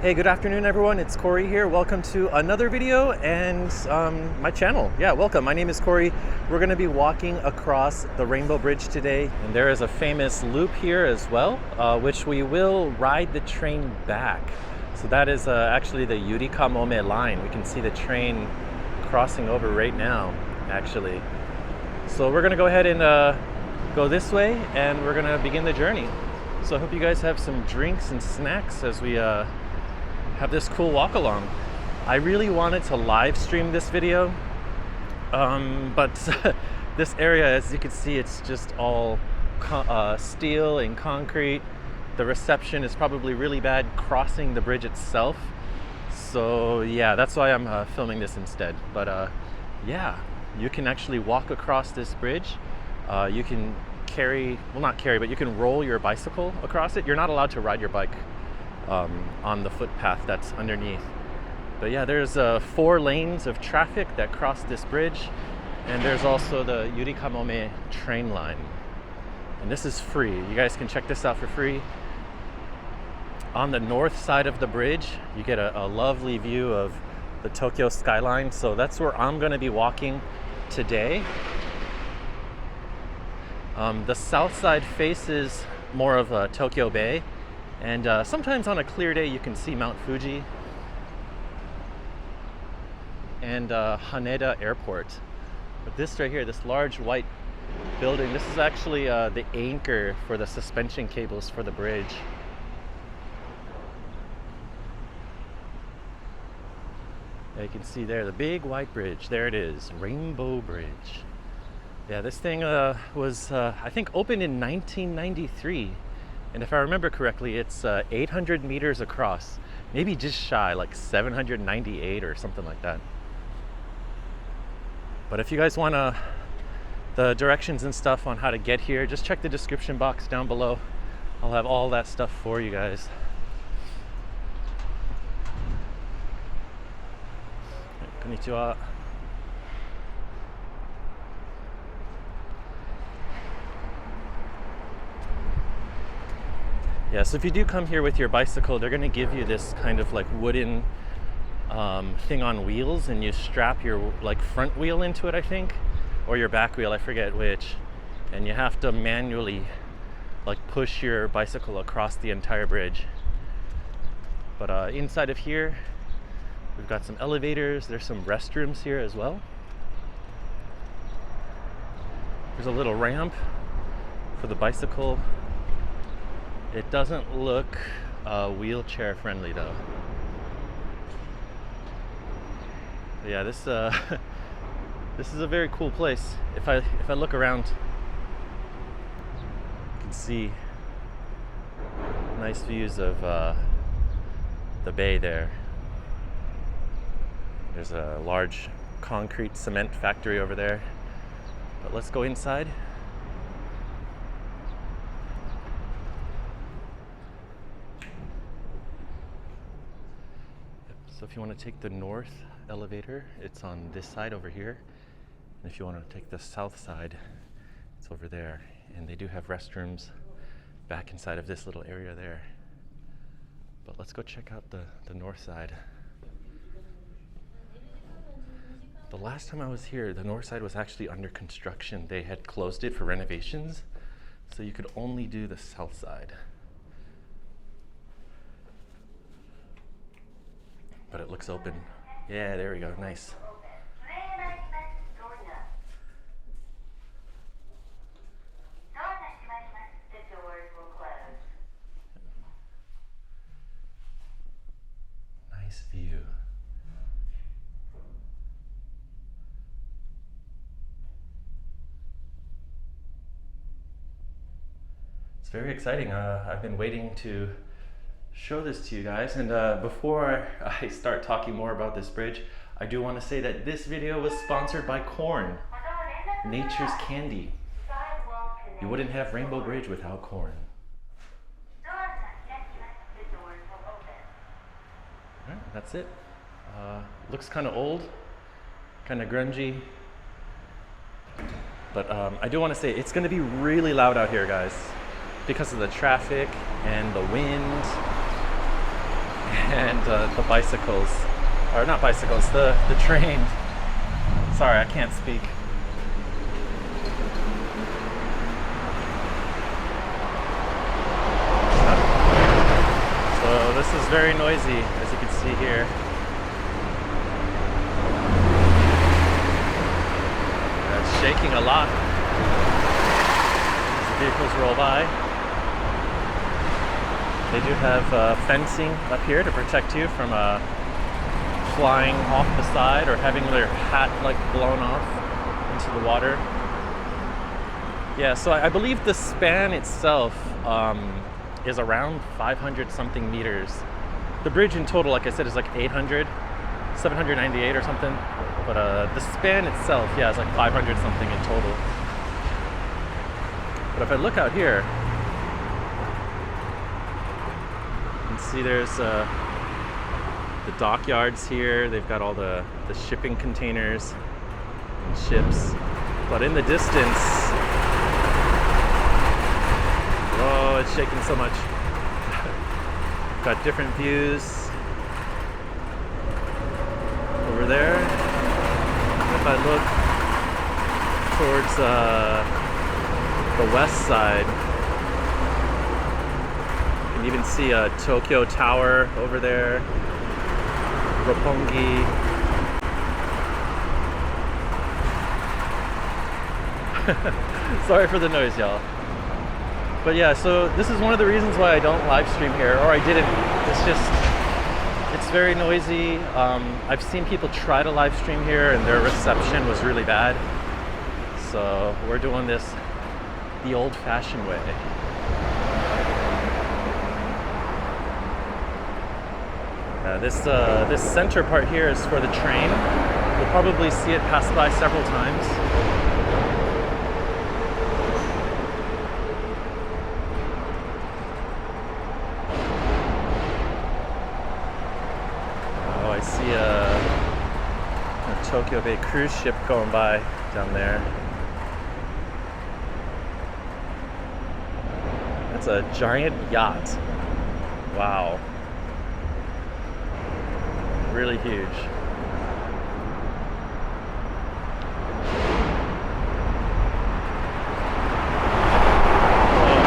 Hey, good afternoon everyone, it's Corey here. Welcome to another video and my channel. Yeah, welcome. My name is Corey. We're gonna be walking across the Rainbow Bridge today. And there is a famous loop here as well, which we will ride the train back. So that is actually the Yurikamome line. We can see the train crossing over right now, actually. So we're gonna go ahead and go this way and we're gonna begin the journey. So I hope you guys have some drinks and snacks as we have this cool walk along. I really wanted to live stream this video, but this area, as you can see, it's just all steel and concrete. The reception is probably really bad crossing the bridge itself. So yeah, that's why I'm filming this instead. But yeah, you can actually walk across this bridge. You can but you can roll your bicycle across it. You're not allowed to ride your bike on the footpath that's underneath. But yeah, there's 4 lanes of traffic that cross this bridge, and there's also the Yurikamome train line. And this is free. You guys can check this out for free. On the north side of the bridge, you get a lovely view of the Tokyo skyline. So that's where I'm going to be walking today. The south side faces more of Tokyo Bay. And sometimes on a clear day, you can see Mount Fuji and Haneda Airport. But this right here, this large white building, this is actually the anchor for the suspension cables for the bridge. Yeah, you can see there, the big white bridge. There it is, Rainbow Bridge. Yeah, this thing was, I think, opened in 1993. And if I remember correctly, it's 800 meters across, maybe just shy, like 798 or something like that. But if you guys want the directions and stuff on how to get here, just check the description box down below. I'll have all that stuff for you guys. Konnichiwa. Yeah, so if you do come here with your bicycle, they're going to give you this kind of like wooden thing on wheels, and you strap your like front wheel into it, I think, or your back wheel, I forget which, and you have to manually like push your bicycle across the entire bridge. But inside of here, we've got some elevators. There's some restrooms here as well. There's a little ramp for the bicycle. It doesn't look wheelchair friendly though. But yeah, this this is a very cool place. If I look around, you can see nice views of the bay there. There's a large concrete cement factory over there. But let's go inside. So if you want to take the north elevator, it's on this side over here. And if you want to take the south side, it's over there. And they do have restrooms back inside of this little area there. But let's go check out the north side. The last time I was here, the north side was actually under construction. They had closed it for renovations, so you could only do the south side. But it looks open. Yeah, there we go, nice. Nice view. It's very exciting. I've been waiting to show this to you guys, and before I start talking more about this bridge, I do want to say that this video was sponsored by corn, nature's candy. You wouldn't have Rainbow Bridge without corn. Alright, that's it. Looks kind of old, kind of grungy, but I do want to say it's going to be really loud out here, guys, because of the traffic and the wind. and the bicycles, or not bicycles, the train. Sorry, I can't speak. So this is very noisy, as you can see here. It's shaking a lot as the vehicles roll by. They do have fencing up here to protect you from flying off the side or having their hat like blown off into the water. Yeah, so I believe the span itself is around 500 something meters. The bridge in total, like I said, is like 798 or something. But the span itself, yeah, is like 500 something in total. But if I look out here, you can see there's the dockyards here. They've got all the shipping containers and ships. But in the distance, oh, it's shaking so much. Got different views over there. If I look towards the west side, you can even see a Tokyo Tower over there, Roppongi. Sorry for the noise, y'all. But yeah, so this is one of the reasons why I don't live stream here, or I didn't. It's very noisy. I've seen people try to live stream here and their reception was really bad. So we're doing this the old-fashioned way. This center part here is for the train. You'll probably see it pass by several times. Oh, I see a Tokyo Bay cruise ship going by down there. That's a giant yacht. Wow. Really huge. Oh,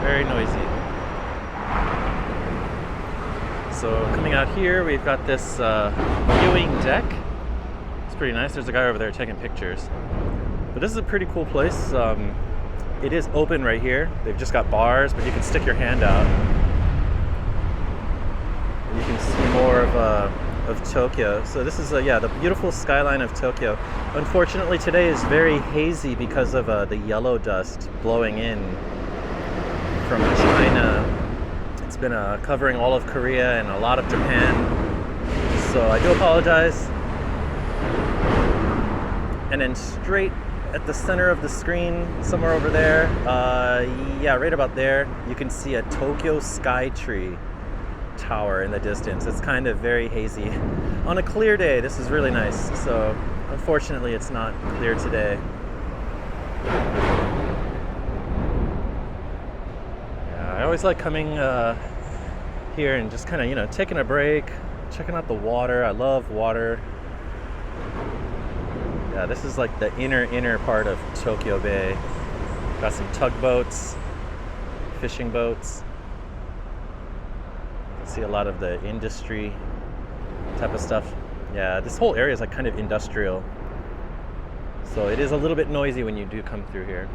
very noisy. So coming out here, we've got this viewing deck. It's pretty nice. There's a guy over there taking pictures. But this is a pretty cool place. It is open right here. They've just got bars, but you can stick your hand out. You can see more of Tokyo. So this is the beautiful skyline of Tokyo. Unfortunately, today is very hazy because of the yellow dust blowing in from China. It's been covering all of Korea and a lot of Japan. So I do apologize. And then straight at the center of the screen, somewhere over there, right about there, you can see a Tokyo Skytree Tower in the distance. It's kind of very hazy. On a clear day, this is really nice. So unfortunately, it's not clear today. Yeah, I always like coming here and just kind of, taking a break, checking out the water. I love water. Yeah, this is like the inner part of Tokyo Bay. Got some tugboats, fishing boats. See a lot of the industry type of stuff. Yeah, this whole area is like kind of industrial. So it is a little bit noisy when you do come through here.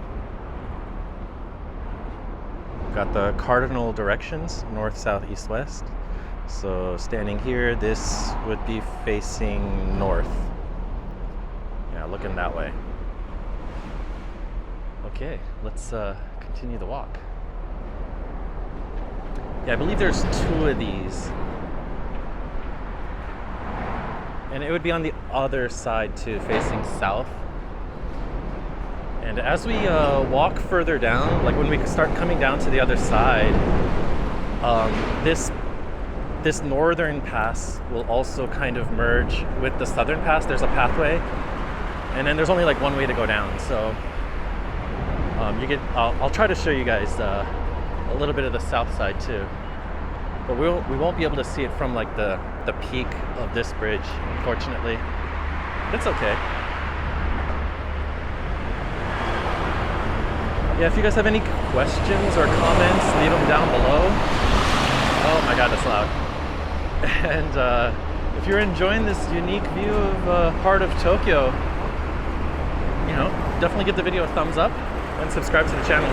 Got the cardinal directions, north, south, east, west. So standing here, this would be facing north. Yeah, looking that way. Okay, let's continue the walk. Yeah, I believe there's 2 of these. And it would be on the other side too, facing south. And as we walk further down, like when we start coming down to the other side, this northern pass will also kind of merge with the southern pass. There's a pathway, and then there's only like one way to go down. So I'll try to show you guys a little bit of the south side too. but we won't be able to see it from like the peak of this bridge, unfortunately. But it's okay. Yeah, if you guys have any questions or comments, leave them down below. Oh my god, that's loud. And if you're enjoying this unique view of part of Tokyo, you know, definitely give the video a thumbs up and subscribe to the channel.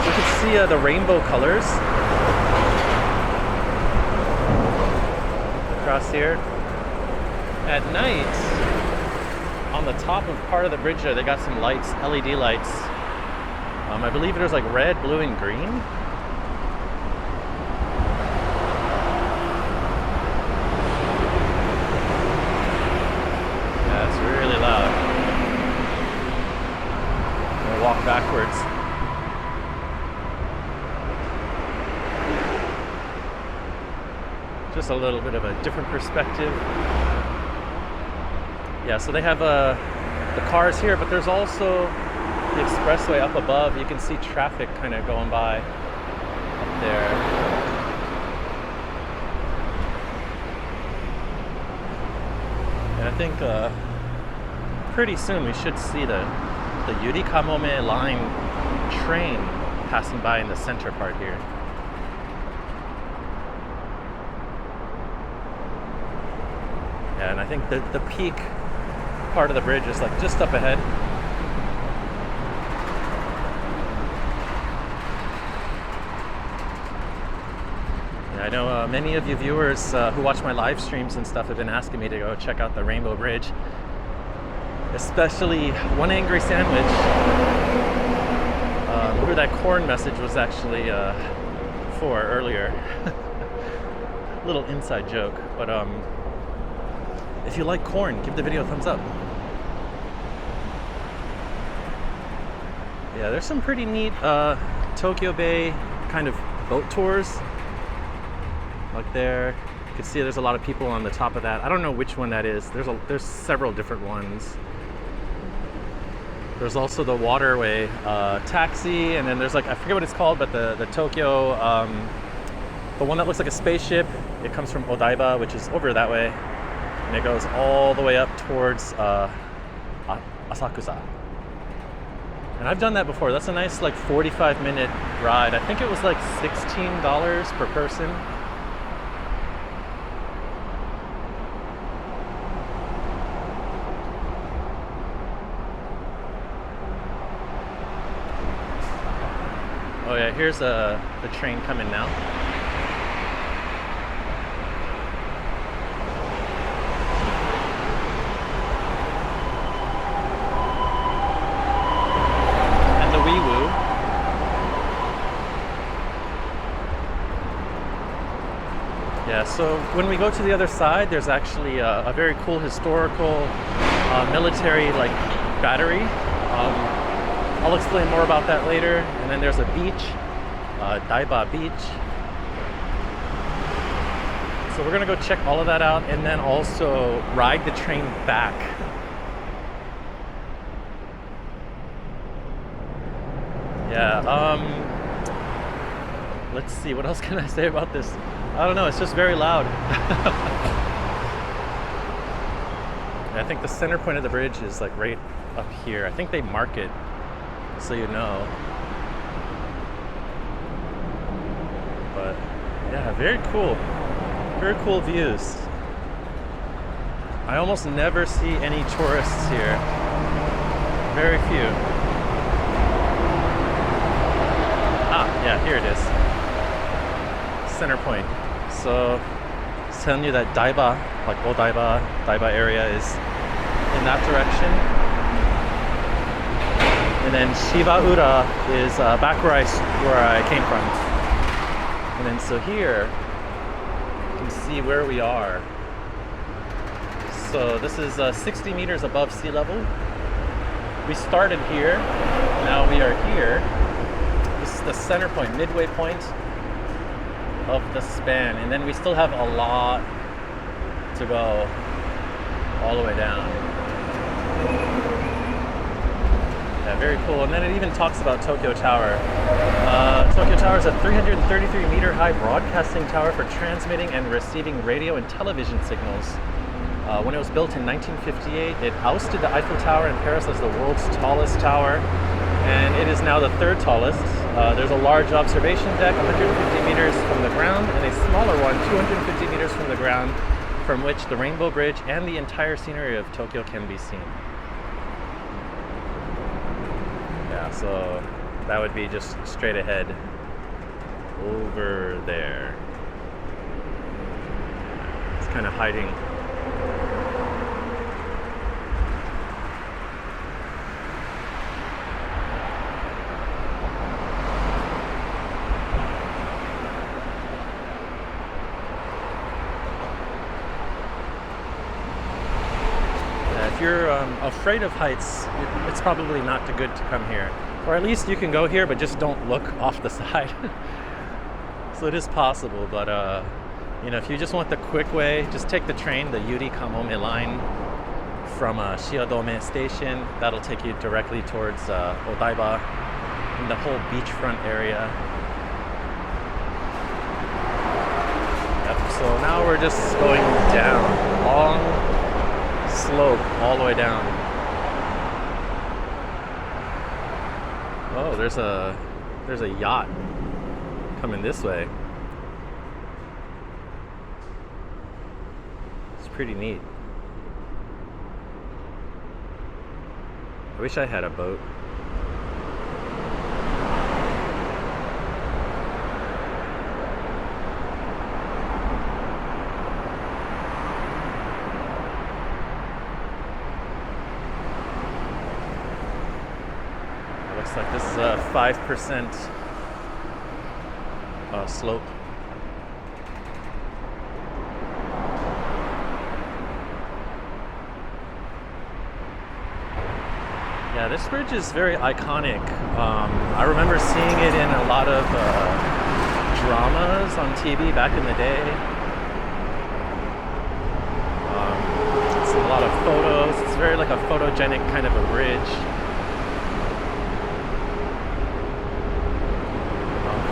So you can see the rainbow colors across here. At night, on the top of part of the bridge there, they got some lights, LED lights. I believe there's like red, blue, and green. Yeah, it's really loud. I'm gonna walk backwards. Just a little bit of a different perspective. Yeah, so they have the cars here, but there's also the expressway up above. You can see traffic kind of going by up there. And I think pretty soon we should see the Yurikamome line train passing by in the center part here. Yeah, and I think the peak part of the bridge is like just up ahead. I know many of you viewers who watch my live streams and stuff have been asking me to go check out the Rainbow Bridge, especially One Angry Sandwich, who that corn message was actually for earlier. Little inside joke, but if you like corn, give the video a thumbs up. Yeah, there's some pretty neat Tokyo Bay kind of boat tours. Like there, you can see there's a lot of people on the top of that. I don't know which one that is. There's several different ones. There's also the waterway taxi, and then there's like, I forget what it's called, but the Tokyo, the one that looks like a spaceship. It comes from Odaiba, which is over that way, and it goes all the way up towards Asakusa. And I've done that before. That's a nice like 45-minute ride. I think it was like $16 per person. Oh yeah, here's the train coming now. And the wee-woo. Yeah, so when we go to the other side, there's actually a very cool historical military like battery. I'll explain more about that later. And then there's a beach, Daiba Beach. So we're gonna go check all of that out and then also ride the train back. Yeah, let's see, what else can I say about this? I don't know, it's just very loud. I think the center point of the bridge is like right up here. I think they mark it, so you know. But yeah, very cool views. I almost never see any tourists here. Very few. Yeah, here it is. Center point. So it's telling you that Daiba, like Daiba area is in that direction. And then Shibaura is back where I came from. And then so here, you can see where we are. So this is 60 meters above sea level. We started here, now we are here. This is the center point, midway point of the span. And then we still have a lot to go all the way down. Yeah, very cool. And then it even talks about Tokyo Tower. Tokyo Tower is a 333-meter high broadcasting tower for transmitting and receiving radio and television signals. When it was built in 1958, it ousted the Eiffel Tower in Paris as the world's tallest tower, and it is now the third tallest. There's a large observation deck, 150 meters from the ground, and a smaller one, 250 meters from the ground, from which the Rainbow Bridge and the entire scenery of Tokyo can be seen. Yeah, so that would be just straight ahead over there. It's kind of hiding. If you're afraid of heights, it's probably not too good to come here. Or at least you can go here, but just don't look off the side. So it is possible, but you know, if you just want the quick way, just take the train, the Yurikamome line from Shiodome Station. That'll take you directly towards Odaiba and the whole beachfront area. Yep, so now we're just going down, long slope all the way down. Oh, there's a yacht coming this way. It's pretty neat. I wish I had a boat. Looks like this is a 5% slope. Yeah, this bridge is very iconic. I remember seeing it in a lot of dramas on TV back in the day. It's a lot of photos. It's very like a photogenic kind of a bridge.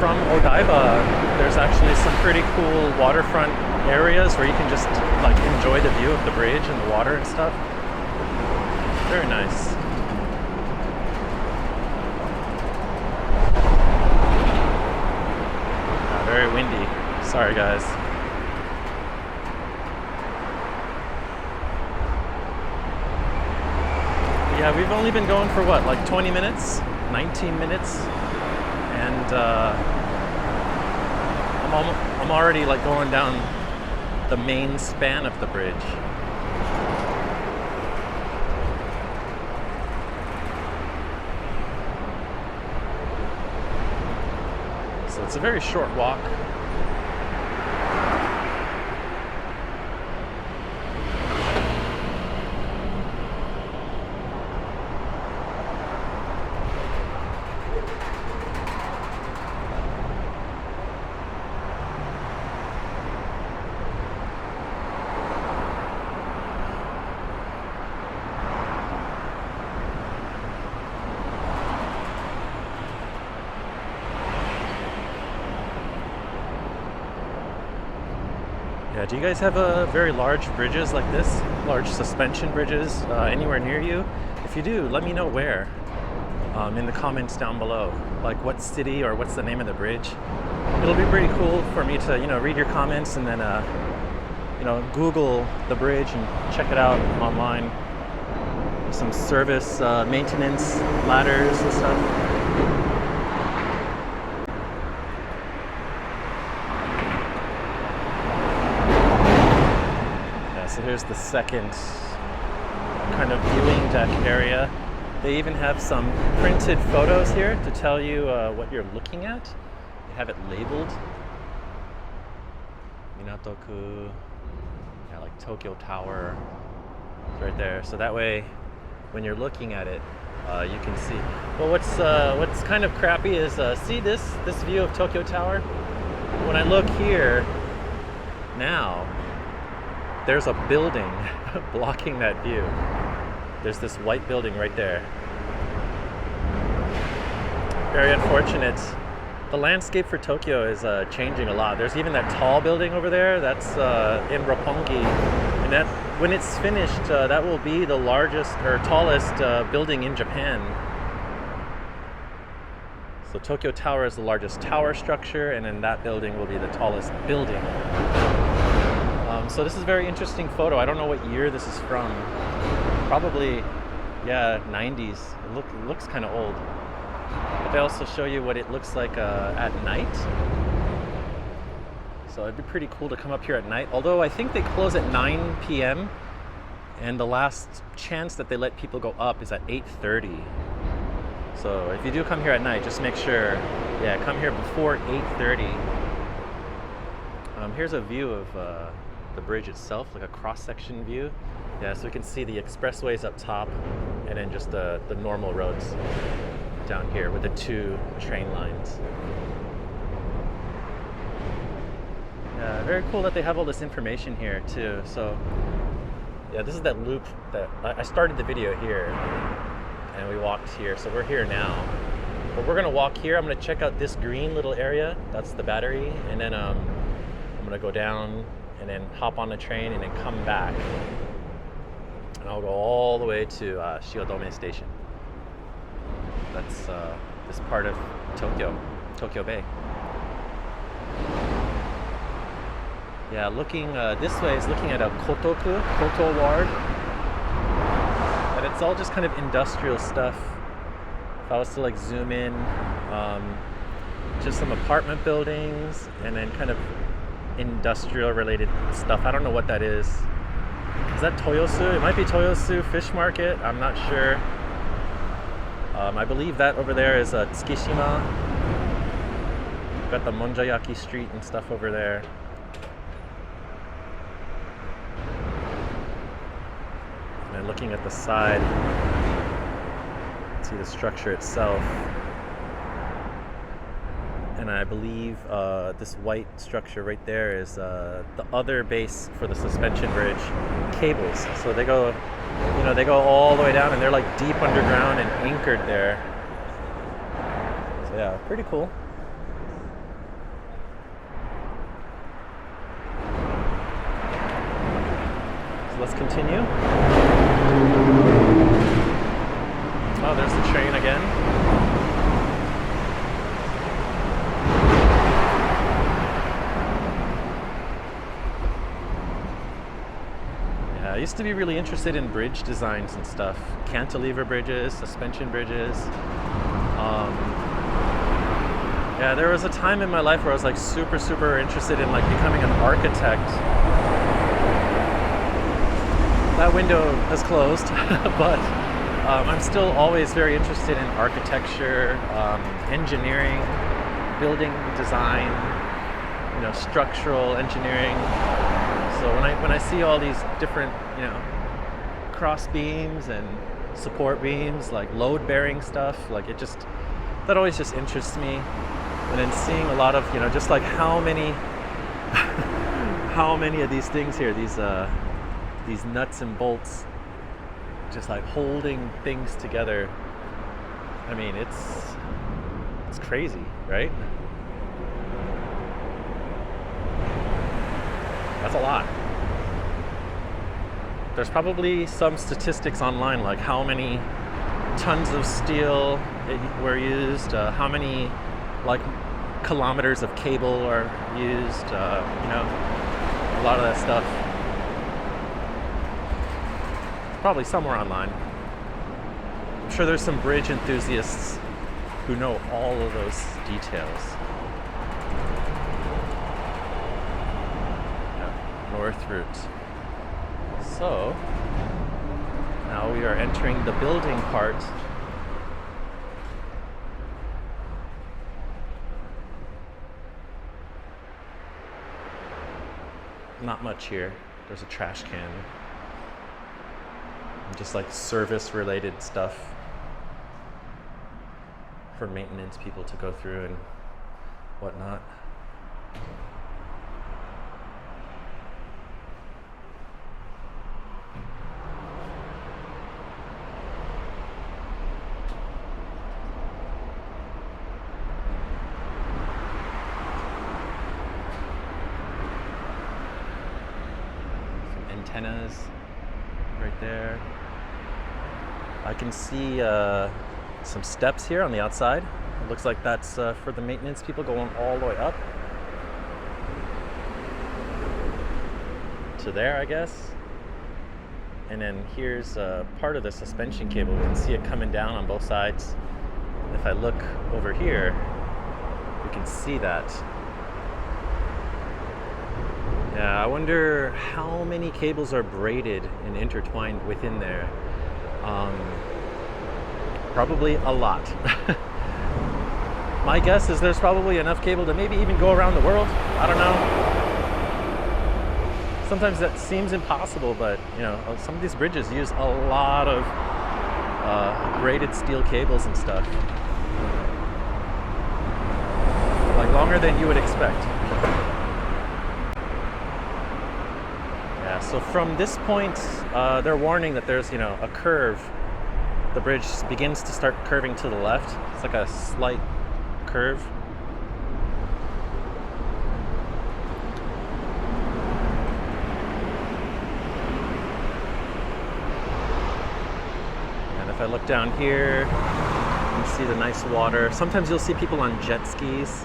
From Odaiba, there's actually some pretty cool waterfront areas where you can just like enjoy the view of the bridge and the water and stuff. Very nice. Very windy. Sorry guys. Yeah, we've only been going for what, like 20 minutes? 19 minutes? And I'm already like going down the main span of the bridge. So it's a very short walk. Yeah, do you guys have very large bridges like this? Large suspension bridges anywhere near you? If you do, let me know where in the comments down below. Like what city or what's the name of the bridge. It'll be pretty cool for me to, read your comments and then, Google the bridge and check it out online. Some service maintenance ladders and stuff. So here's the second kind of viewing deck area. They even have some printed photos here to tell you what you're looking at. They have it labeled. Minatoku, yeah, like Tokyo Tower, it's right there. So that way, when you're looking at it, you can see. Well, what's kind of crappy is see this view of Tokyo Tower. When I look here now, there's a building blocking that view. There's this white building right there. Very unfortunate. The landscape for Tokyo is changing a lot. There's even that tall building over there that's in Roppongi, and that when it's finished, that will be the largest or tallest building in Japan. So Tokyo Tower is the largest tower structure, and then that building will be the tallest building. So this is a very interesting photo. I don't know what year this is from. Probably, yeah, 90s. It looks kind of old. But they also show you what it looks like at night. So it'd be pretty cool to come up here at night. Although I think they close at 9 p.m. and the last chance that they let people go up is at 8:30. So if you do come here at night, just make sure, yeah, come here before 8:30. Here's a view of the bridge itself, like a cross-section view. Yeah, so we can see the expressways up top, and then just the normal roads down here with the 2 train lines. Yeah, very cool that they have all this information here too. So yeah, this is that loop that I started the video here, and we walked here, so we're here now. But we're gonna walk here. I'm gonna check out this green little area. That's the battery, and then I'm gonna go down and then hop on the train and then come back. And I'll go all the way to Shiodome Station. That's this part of Tokyo Bay. Yeah, looking this way is looking at a Koto Ward. And it's all just kind of industrial stuff. If I was to like zoom in, just some apartment buildings and then kind of industrial related stuff. I don't know what that is. Is that Toyosu? It might be Toyosu Fish Market. I'm not sure. I believe that over there is Tsukishima. We've got the Monjayaki Street and stuff over there. And then looking at the side, see the structure itself. And I believe this white structure right there is the other base for the suspension bridge cables. So they go, they go all the way down, and they're like deep underground and anchored there. So yeah, pretty cool. So let's continue. Oh, there's the train again. I used to be really interested in bridge designs and stuff. Cantilever bridges, suspension bridges. Yeah, there was a time in my life where I was like super interested in like becoming an architect. That window has closed, but I'm still always very interested in architecture, engineering, building design, structural engineering. So when I see all these different, cross beams and support beams, like load bearing stuff, like that always just interests me. And then seeing a lot of, just like how many of these things here, these nuts and bolts, just like holding things together. I mean, it's crazy, right? That's a lot. There's probably some statistics online, like how many tons of steel were used, how many like kilometers of cable are used, a lot of that stuff. It's probably somewhere online. I'm sure there's some bridge enthusiasts who know all of those details. North route. So now we are entering the building part. Not much here. There's a trash can. And just like service related stuff for maintenance people to go through and whatnot. antennas right there. I can see some steps here on the outside. It looks like that's for the maintenance people going all the way up to there, I guess. And then here's part of the suspension cable. We can see it coming down on both sides. If I look over here, we can see that. Yeah, I wonder how many cables are braided and intertwined within there. Probably a lot. My guess is there's probably enough cable to maybe even go around the world. I don't know. Sometimes that seems impossible, but you know, some of these bridges use a lot of braided steel cables and stuff. Like longer than you would expect. Yeah, so from this point, they're warning that there's, you know, a curve. The bridge begins to start curving to the left. It's like a slight curve. If I look down here, you can see the nice water. Sometimes you'll see people on jet skis.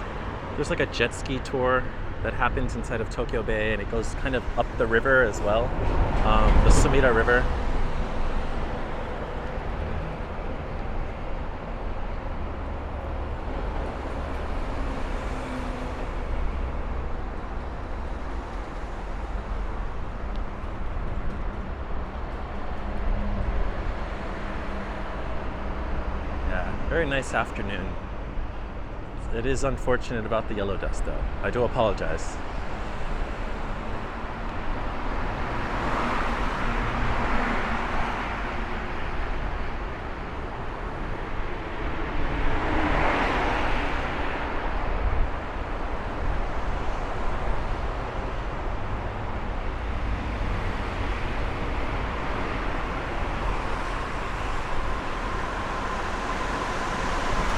There's like a jet ski tour that happens inside of Tokyo Bay, and it goes kind of up the river as well, the Sumida River. Very nice afternoon. It is unfortunate about the yellow dust though. I do apologize.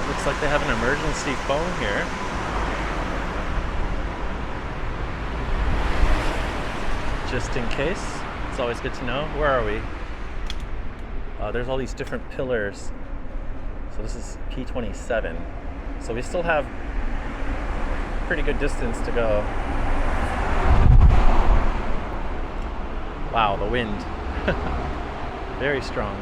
Looks like they have an emergency phone here. Just in case. It's always good to know. Where are we? There's all these different pillars. So this is P27. So we still have pretty good distance to go. Wow, the wind. Very strong.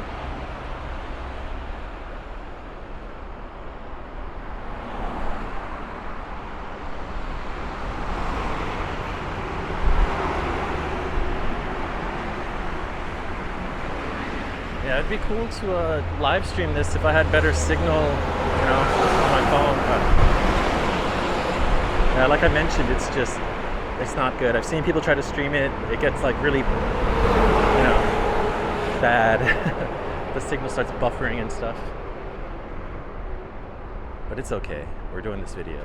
Yeah, it'd be cool to live stream this if I had better signal, you know, on my phone. But yeah, like I mentioned, it's not good. I've seen people try to stream it. It gets like really, you know, bad. The signal starts buffering and stuff. But it's okay. We're doing this video.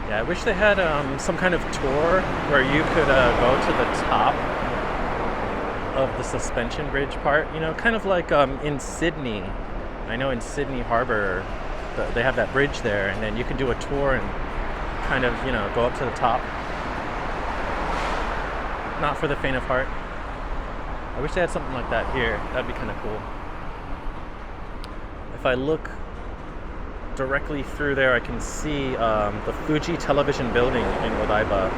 Yeah, I wish they had some kind of tour where you could go to the top of the suspension bridge part. You know, kind of like in Sydney. I know in Sydney Harbor, they have that bridge there, and then you can do a tour and kind of, you know, go up to the top. Not for the faint of heart. I wish they had something like that here. That'd be kind of cool. If I look directly through there, I can see the Fuji television building in Odaiba.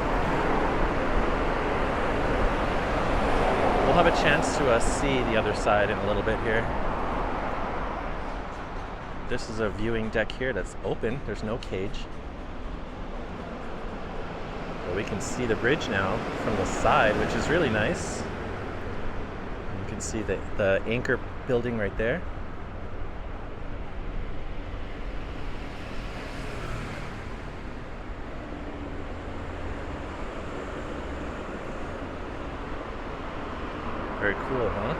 We'll have a chance to see the other side in a little bit here. This is a viewing deck here that's open. There's no cage. But we can see the bridge now from the side, which is really nice. You can see the anchor building right there. Very cool, huh?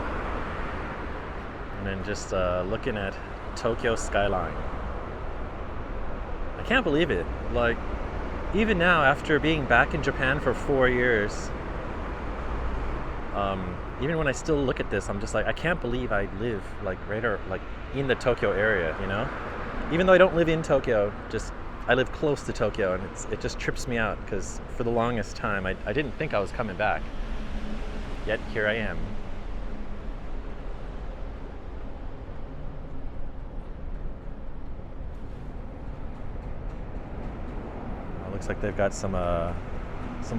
And then just looking at Tokyo skyline. I can't believe it. Like, even now, after being back in Japan for 4 years, even when I still look at this, I'm just like, I can't believe I live like right or like in the Tokyo area, you know? Even though I don't live in Tokyo, just I live close to Tokyo, and it just trips me out because for the longest time I didn't think I was coming back. Yet here I am. Looks like they've got some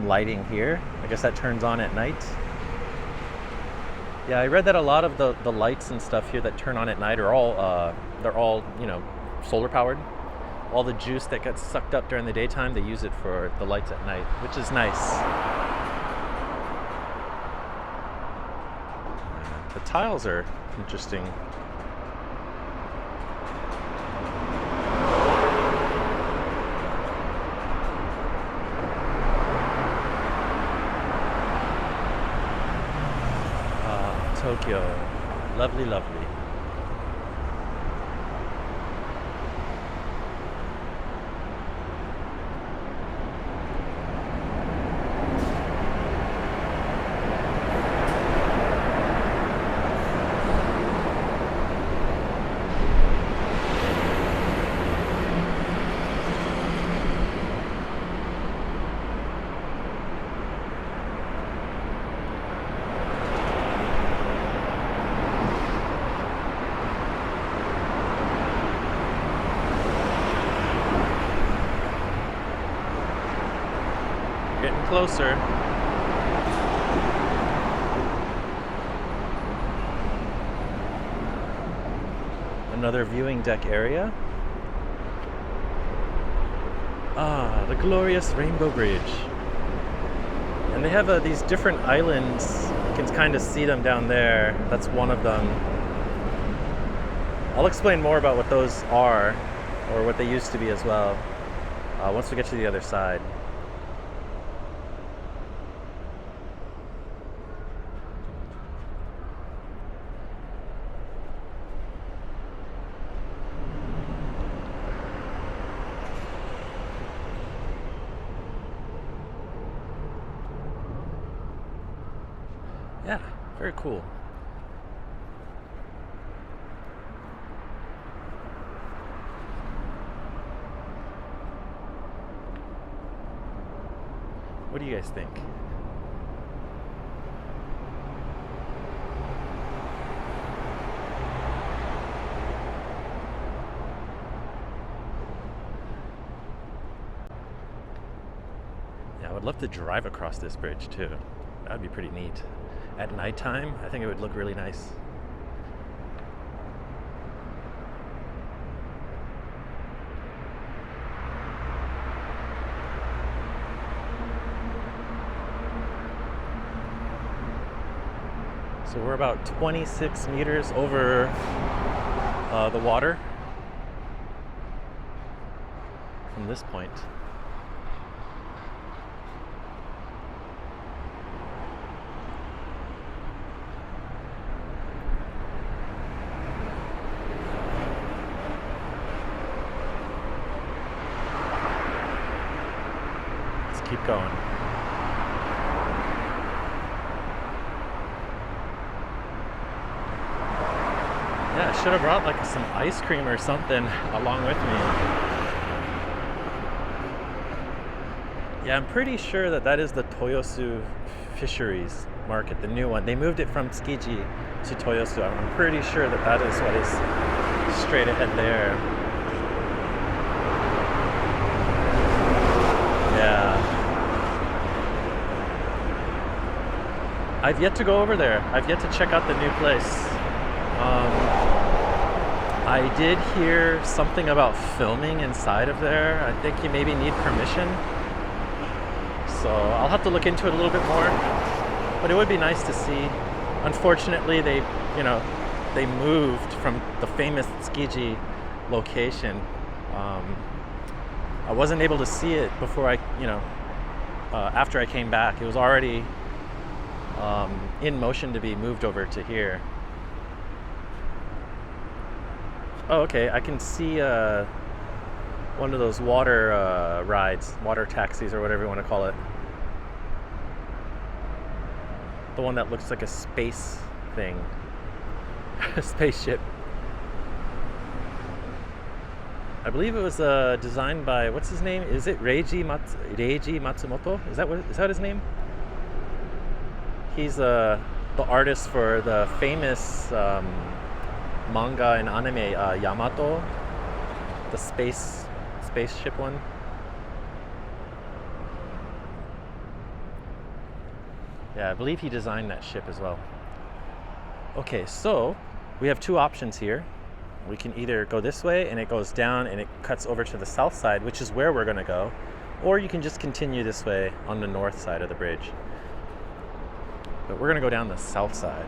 lighting here. I guess that turns on at night. Yeah, I read that a lot of the lights and stuff here that turn on at night are all they're all, you know, solar powered. All the juice that gets sucked up during the daytime, they use it for the lights at night, which is nice. The tiles are interesting. Tokyo, lovely, lovely. Getting closer. Another viewing deck area. Ah, the glorious Rainbow Bridge. And they have these different islands. You can kind of see them down there. That's one of them. I'll explain more about what those are, or what they used to be as well, once we get to the other side. Yeah, very cool. What do you guys think? Yeah, I would love to drive across this bridge too. That would be pretty neat. At nighttime, I think it would look really nice. So we're about 26 meters over the water from this point. Keep going. Yeah, I should have brought like some ice cream or something along with me. Yeah, I'm pretty sure that is the Toyosu Fisheries Market, the new one. They moved it from Tsukiji to Toyosu. I'm pretty sure that is what is straight ahead there. Yeah. I've yet to go over there. I've yet to check out the new place. I did hear something about filming inside of there. I think you maybe need permission. So I'll have to look into it a little bit more. But it would be nice to see. Unfortunately, they moved from the famous Tsukiji location. I wasn't able to see it before after I came back. It was already in motion to be moved over to here. Oh, okay, I can see one of those water rides, water taxis or whatever you want to call it. The one that looks like a space thing. A spaceship. I believe it was designed by, what's his name? Is it Reiji Matsumoto? Is that his name? He's the artist for the famous manga and anime Yamato, the spaceship one. Yeah, I believe he designed that ship as well. Okay, so we have two options here. We can either go this way and it goes down and it cuts over to the south side, which is where we're going to go, or you can just continue this way on the north side of the bridge. But we're going to go down the south side.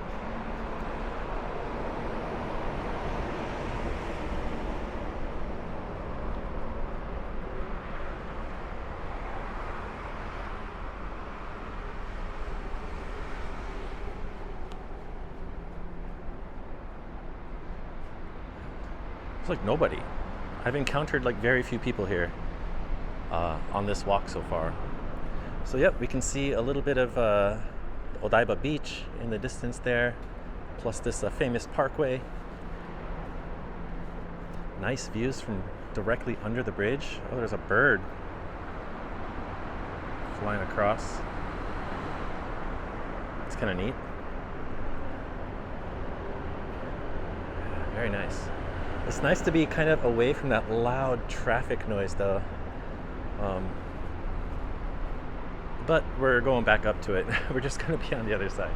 It's like nobody. I've encountered like very few people here on this walk so far. So yep, we can see a little bit of Odaiba beach in the distance there, plus this famous parkway. Nice views from directly under the bridge. Oh, there's a bird flying across. It's kind of neat. Very nice. It's nice to be kind of away from that loud traffic noise though. But we're going back up to it. We're just going to be on the other side.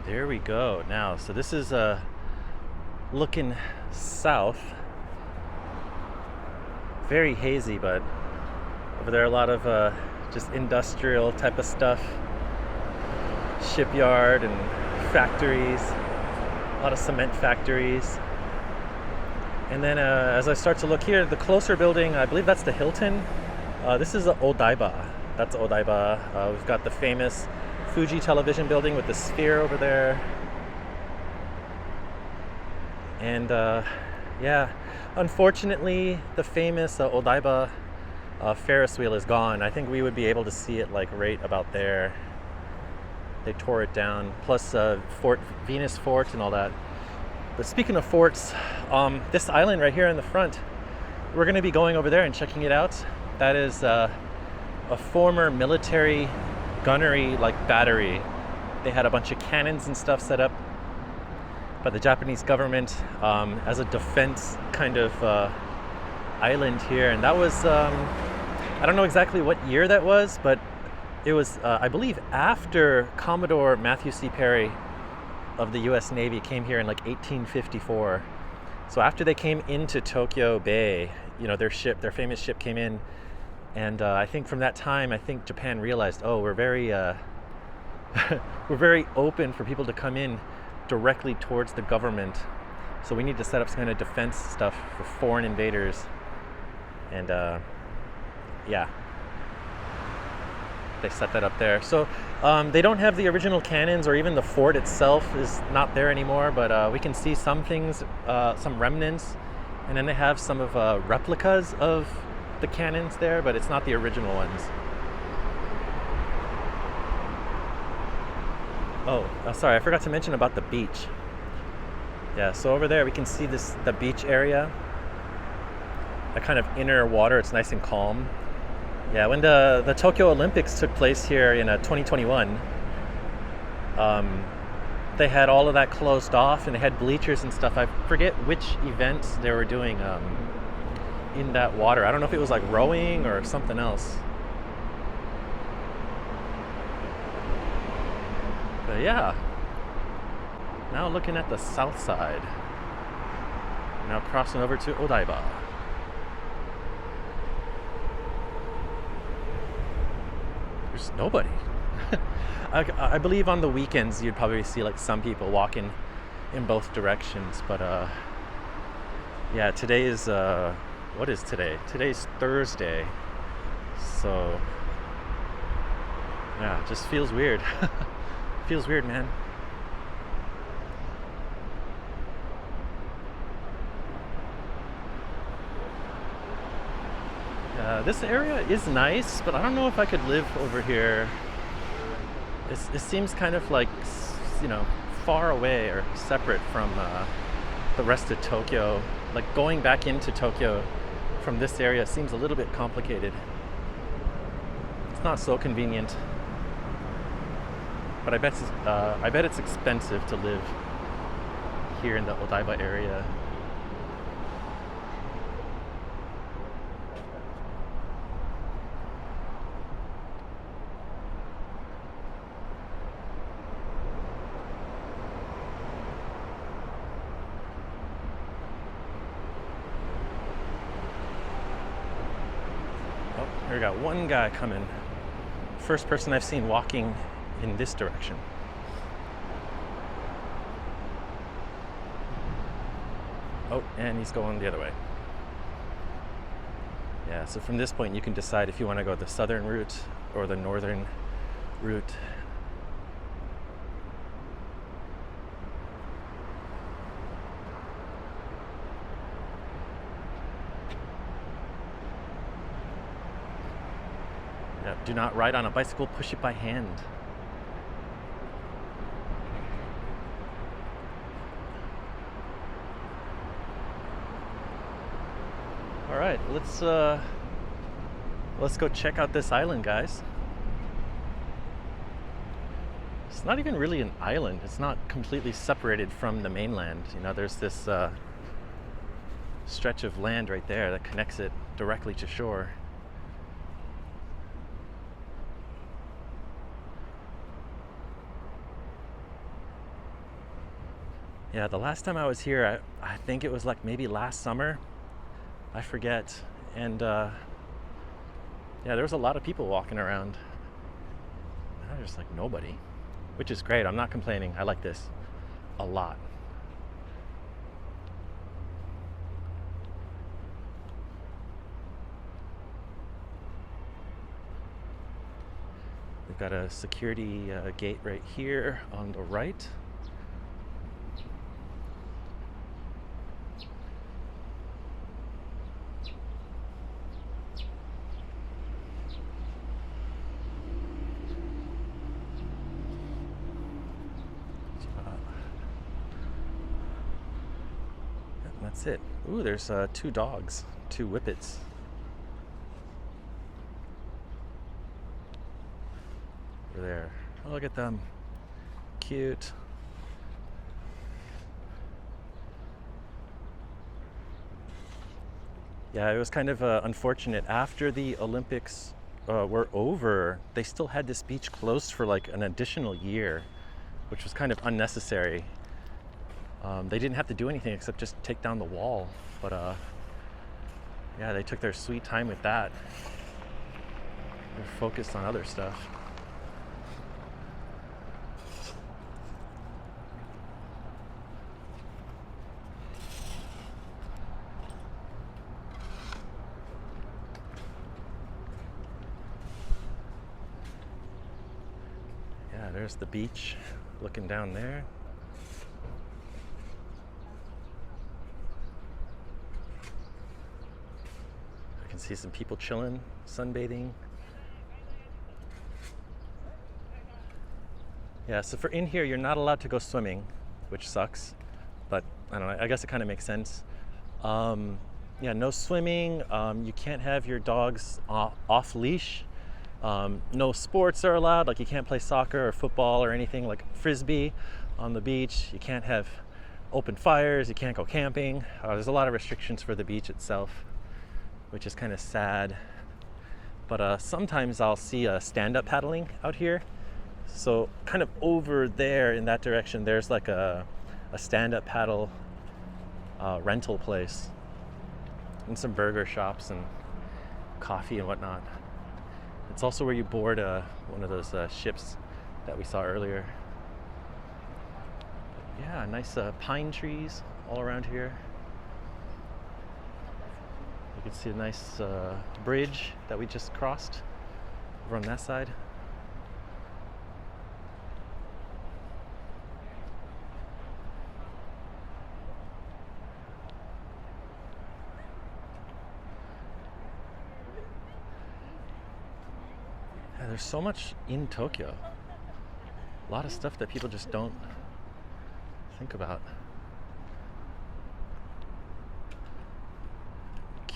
There we go. Now, so this is looking south. Very hazy, but over there a lot of just industrial type of stuff. Shipyard and factories. A lot of cement factories. And then as I start to look here, the closer building, I believe that's the Hilton. This is Odaiba. That's Odaiba. We've got the famous Fuji television building with the sphere over there. And yeah, unfortunately the famous Odaiba Ferris wheel is gone. I think we would be able to see it like right about there. They tore it down, plus Venus Fort and all that. But speaking of forts, this island right here in the front, we're going to be going over there and checking it out. That is a former military gunnery like battery. They had a bunch of cannons and stuff set up by the Japanese government as a defense kind of island here, and that was I don't know exactly what year that was, but it was I believe after Commodore Matthew C. Perry of the US Navy came here in like 1854. So after they came into Tokyo Bay, you know, their famous ship came in. And I think from that time, I think Japan realized, oh, we're very we're very open for people to come in directly towards the government. So we need to set up some kind of defense stuff for foreign invaders. And yeah, they set that up there. So they don't have the original cannons, or even the fort itself is not there anymore. But we can see some things, some remnants, and then they have some of replicas of the cannons there, but it's not the original ones. Oh, sorry, I forgot to mention about the beach. Yeah, so over there we can see the beach area. That kind of inner water, it's nice and calm. Yeah, when the Tokyo Olympics took place here in 2021, they had all of that closed off and they had bleachers and stuff. I forget which events they were doing in that water. I don't know if it was like rowing or something else. But yeah, now looking at the south side. Now crossing over to Odaiba. There's nobody. I believe on the weekends you'd probably see like some people walking in both directions, but yeah, today is What is today? Today's Thursday. So, yeah, it just feels weird. Feels weird, man. This area is nice, but I don't know if I could live over here. It seems kind of like, you know, far away or separate from the rest of Tokyo. Like going back into Tokyo from this area seems a little bit complicated. It's not so convenient, but I bet it's expensive to live here in the Odaiba area. We got one guy coming. First person I've seen walking in this direction. Oh, and he's going the other way. Yeah, so from this point you can decide if you want to go the southern route or the northern route. Do not ride on a bicycle, push it by hand. All right, let's go check out this island, guys. It's not even really an island. It's not completely separated from the mainland. You know, there's this stretch of land right there that connects it directly to shore. Yeah, the last time I was here, I think it was like maybe last summer. I forget. And yeah, there was a lot of people walking around. Now there's like nobody, which is great. I'm not complaining. I like this a lot. We've got a security gate right here on the right. That's it. Ooh, there's two dogs, two whippets. Over there. Oh, look at them. Cute. Yeah, it was kind of unfortunate. After the Olympics were over, they still had this beach closed for like an additional year, which was kind of unnecessary. They didn't have to do anything except just take down the wall, but yeah, they took their sweet time with that. They're focused on other stuff. Yeah, there's the beach, looking down there. See some people chilling, sunbathing. Yeah, so for in here, you're not allowed to go swimming, which sucks, but I don't know, I guess it kind of makes sense. Yeah, no swimming. You can't have your dogs off leash. No sports are allowed, like you can't play soccer or football or anything like frisbee on the beach. You can't have open fires, you can't go camping. There's a lot of restrictions for the beach itself, which is kind of sad. But sometimes I'll see stand-up paddling out here. So kind of over there in that direction, there's like a stand-up paddle rental place and some burger shops and coffee and whatnot. It's also where you board one of those ships that we saw earlier. Yeah, nice pine trees all around here. You can see a nice bridge that we just crossed over on that side. Yeah, there's so much in Tokyo. A lot of stuff that people just don't think about.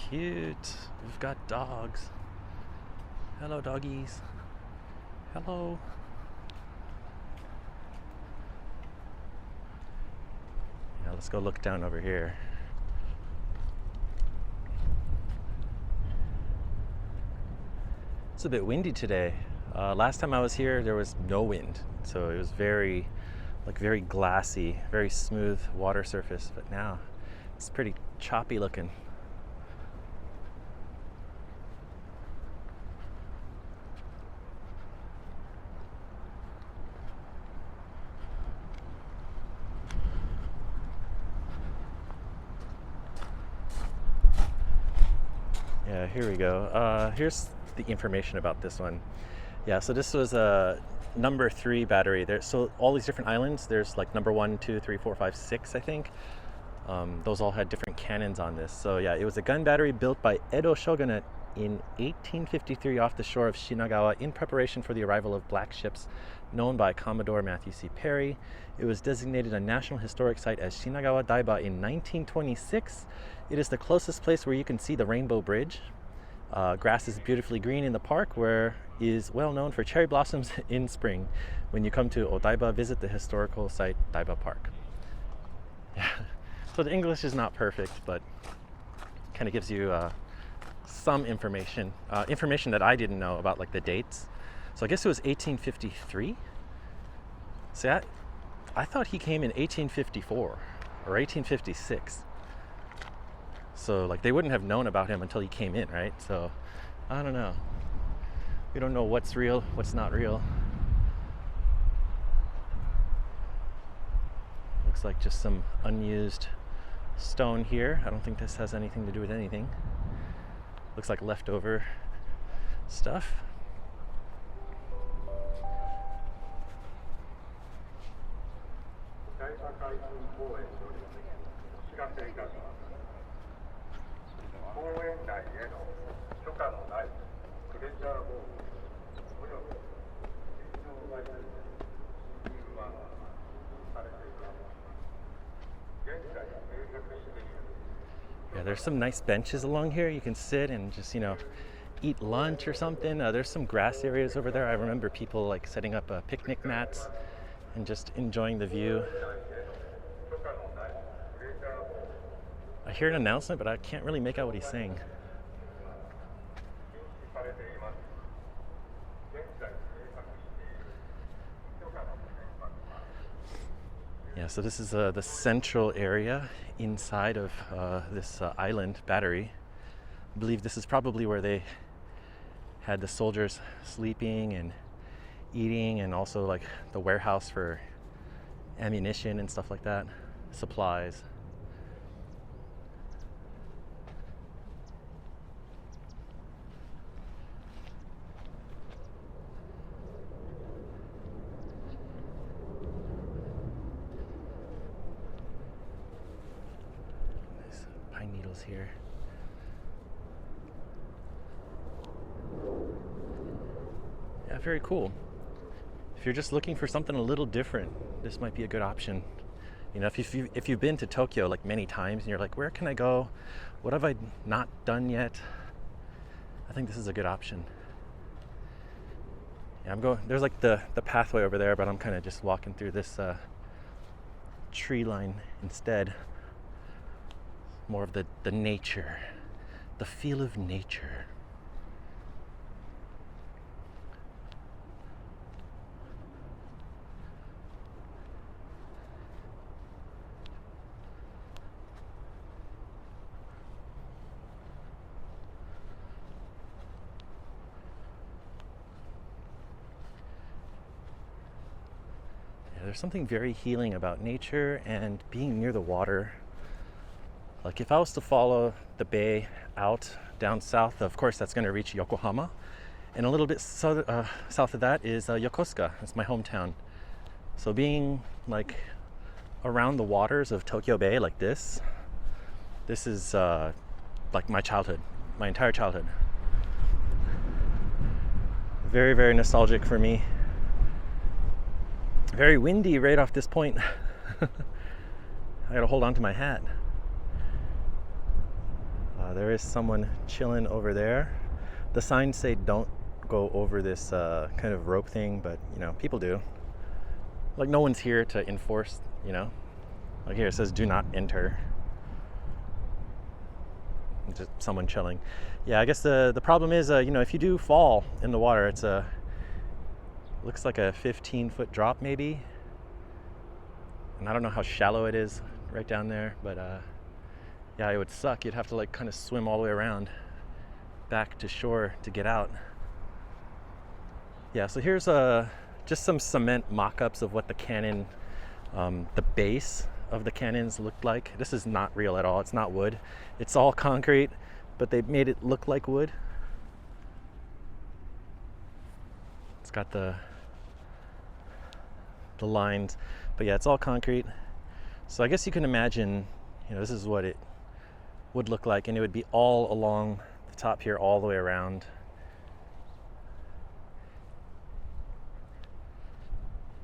Cute. We've got dogs. Hello, doggies. Hello. Yeah, let's go look down over here. It's a bit windy today. Last time I was here, there was no wind, so it was very glassy, very smooth water surface. But now it's pretty choppy looking. Yeah, here we go. Here's the information about this one. Yeah, so this was a number 3 battery. So all these different islands, there's like number 1, 2, 3, 4, 5, 6, I think. Those all had different cannons on this. So yeah, it was a gun battery built by Edo Shogunate in 1853 off the shore of Shinagawa in preparation for the arrival of black ships known by Commodore Matthew C. Perry. It was designated a National Historic Site as Shinagawa Daiba in 1926. It is the closest place where you can see the Rainbow Bridge. Grass is beautifully green in the park, where is well known for cherry blossoms in spring. When you come to Odaiba, visit the historical site Daiba Park. Yeah. So the English is not perfect, but kind of gives you some information that I didn't know about, like the dates. So I guess it was 1853. See, I thought he came in 1854 or 1856. So like they wouldn't have known about him until he came in, right? So I don't know. We don't know what's real, what's not real. Looks like just some unused stone here. I don't think this has anything to do with anything. Looks like leftover stuff. Yeah, there's some nice benches along here. You can sit and just, eat lunch or something. There's some grass areas over there. I remember people like setting up picnic mats and just enjoying the view. I hear an announcement, but I can't really make out what he's saying. Yeah, so this is the central area inside of this island battery. I believe this is probably where they had the soldiers sleeping and eating, and also like the warehouse for ammunition and stuff like that, supplies. Nice pine needles here. Yeah, very cool. If you're just looking for something a little different, this might be a good option. If you've been to Tokyo like many times and you're like, where can I go? What have I not done yet? I think this is a good option. Yeah, I'm going. There's like the pathway over there, but I'm kind of just walking through this tree line instead. More of the nature, the feel of nature. There's something very healing about nature and being near the water. Like if I was to follow the bay out down south, of course that's going to reach Yokohama, and a little bit south of that is Yokosuka. It's my hometown. So being like around the waters of Tokyo Bay like this is like my childhood, my entire childhood. Very, very nostalgic for me. Very windy right off this point. I gotta hold on to my hat. There is someone chilling over there. The signs say don't go over this kind of rope thing, but you know, people do. Like no one's here to enforce, you know. Like here it says do not enter. Just someone chilling. Yeah, I guess the problem is, you know, if you do fall in the water, it's looks like a 15-foot drop maybe. And I don't know how shallow it is right down there, but yeah, it would suck. You'd have to like kind of swim all the way around back to shore to get out. Yeah, so here's just some cement mock-ups of what the cannon, the base of the cannons looked like. This is not real at all. It's not wood. It's all concrete, but they made it look like wood. It's got the lines, but yeah, it's all concrete. So I guess you can imagine, you know, this is what it would look like, and it would be all along the top here, all the way around.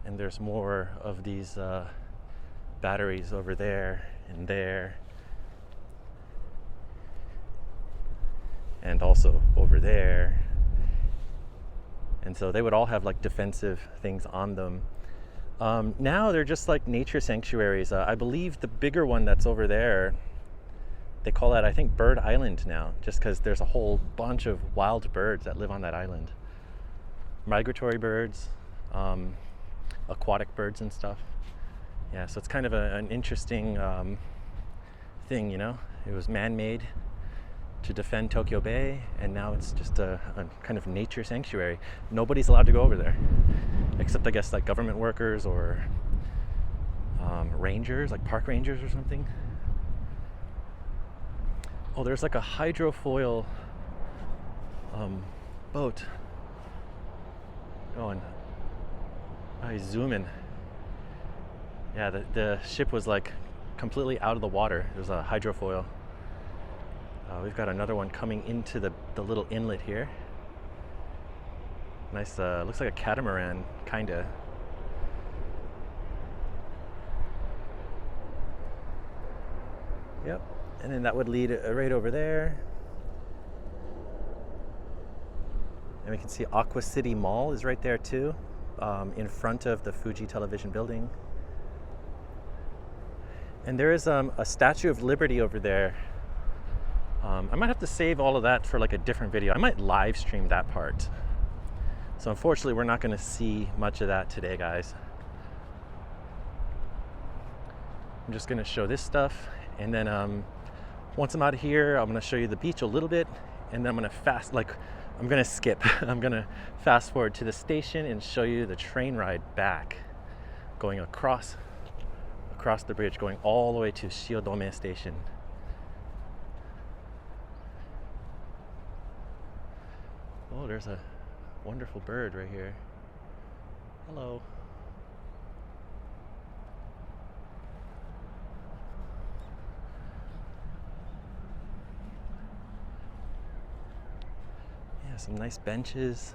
And there's more of these batteries over there and there, and also over there. And so they would all have like defensive things on them. Now they're just like nature sanctuaries. I believe the bigger one that's over there, they call that, I think, Bird Island now, just because there's a whole bunch of wild birds that live on that island. Migratory birds, aquatic birds and stuff. Yeah, so it's kind of an interesting thing, you know. It was man-made to defend Tokyo Bay, and now it's just a kind of nature sanctuary. Nobody's allowed to go over there, except I guess like government workers or rangers, like park rangers or something. Oh, there's like a hydrofoil boat going. I zoom in. Yeah, the ship was like completely out of the water. There's a hydrofoil. We've got another one coming into the little inlet here. Nice, looks like a catamaran, kinda. Yep, and then that would lead right over there. And we can see Aqua City Mall is right there too, in front of the Fuji Television building. And there is a Statue of Liberty over there. I might have to save all of that for like a different video. I might live stream that part. So unfortunately, we're not going to see much of that today, guys. I'm just going to show this stuff, and then once I'm out of here, I'm going to show you the beach a little bit, and then I'm going to I'm going to skip. I'm going to fast forward to the station and show you the train ride back, going across the bridge, going all the way to Shiodome Station. Oh, there's a wonderful bird right here. Hello. Yeah, some nice benches.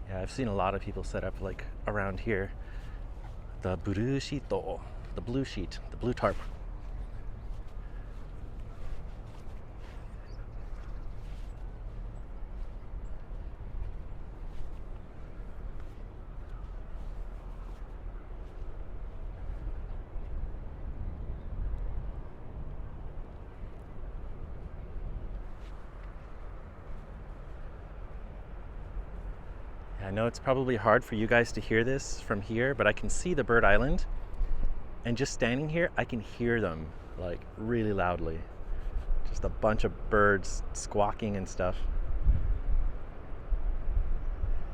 Yeah, I've seen a lot of people set up like around here. The blue sheet, the blue tarp. I know it's probably hard for you guys to hear this from here, but I can see the Bird Island, and just standing here, I can hear them like really loudly. Just a bunch of birds squawking and stuff.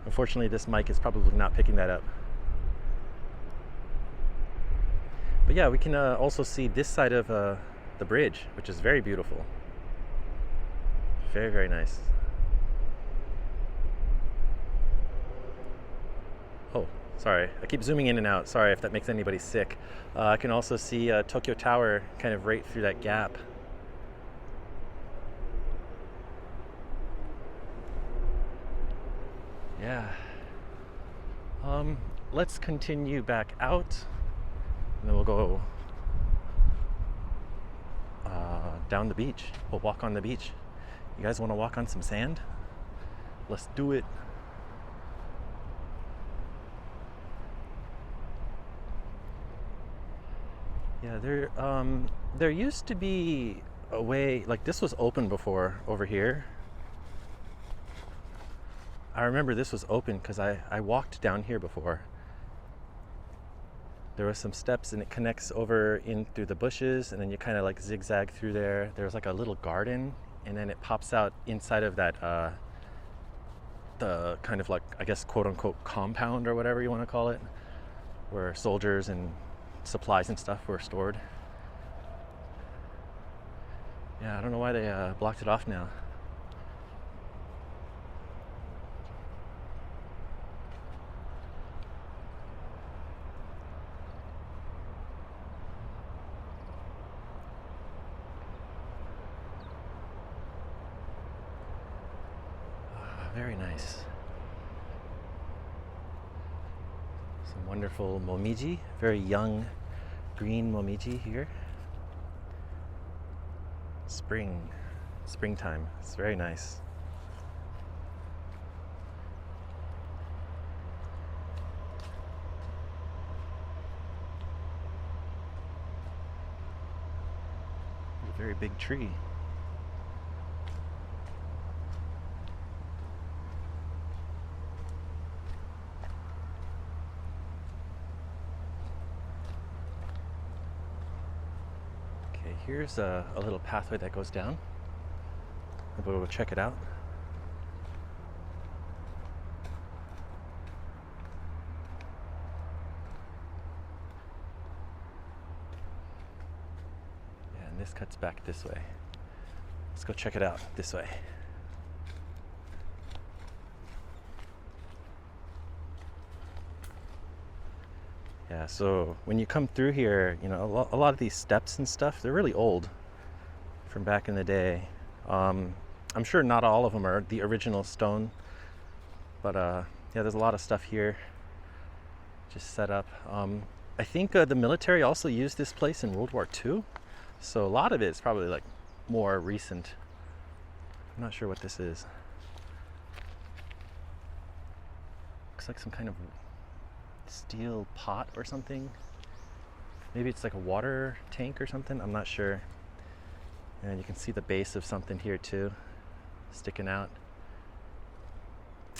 Unfortunately, this mic is probably not picking that up. But yeah, we can also see this side of the bridge, which is very beautiful. Very, very nice. Oh, sorry. I keep zooming in and out. Sorry if that makes anybody sick. I can also see Tokyo Tower kind of right through that gap. Yeah. Let's continue back out, and then we'll go down the beach. We'll walk on the beach. You guys want to walk on some sand? Let's do it. Yeah, there used to be a way, like this was open before over here. I remember this was open because I walked down here before. There was some steps and it connects over in through the bushes, and then you kind of like zigzag through there. There's like a little garden, and then it pops out inside of that the kind of like, I guess, quote unquote compound or whatever you want to call it, where soldiers and supplies and stuff were stored. Yeah, I don't know why they blocked it off now. Very nice. Some wonderful momiji, very young green momiji here. Springtime. It's very nice. A very big tree. Here's a little pathway that goes down. We'll check it out. Yeah, and this cuts back this way. Let's go check it out this way. Yeah, so when you come through here, you know, a lot of these steps and stuff, they're really old from back in the day. I'm sure not all of them are the original stone, but yeah, there's a lot of stuff here just set up. I think the military also used this place in World War II, so a lot of it is probably like more recent. I'm not sure what this is. Looks like some kind of steel pot or something. Maybe it's like a water tank or something. I'm not sure. And you can see the base of something here too, sticking out.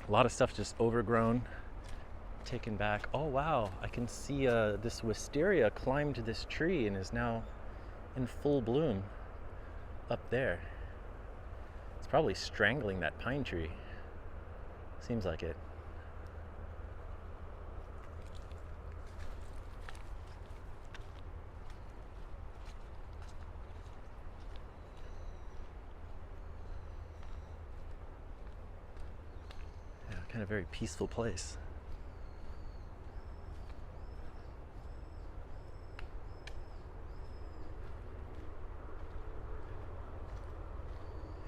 A lot of stuff just overgrown, taken back. Oh wow, I can see this wisteria climbed this tree and is now in full bloom up there. It's probably strangling that pine tree. Seems like it. Kind of very peaceful place.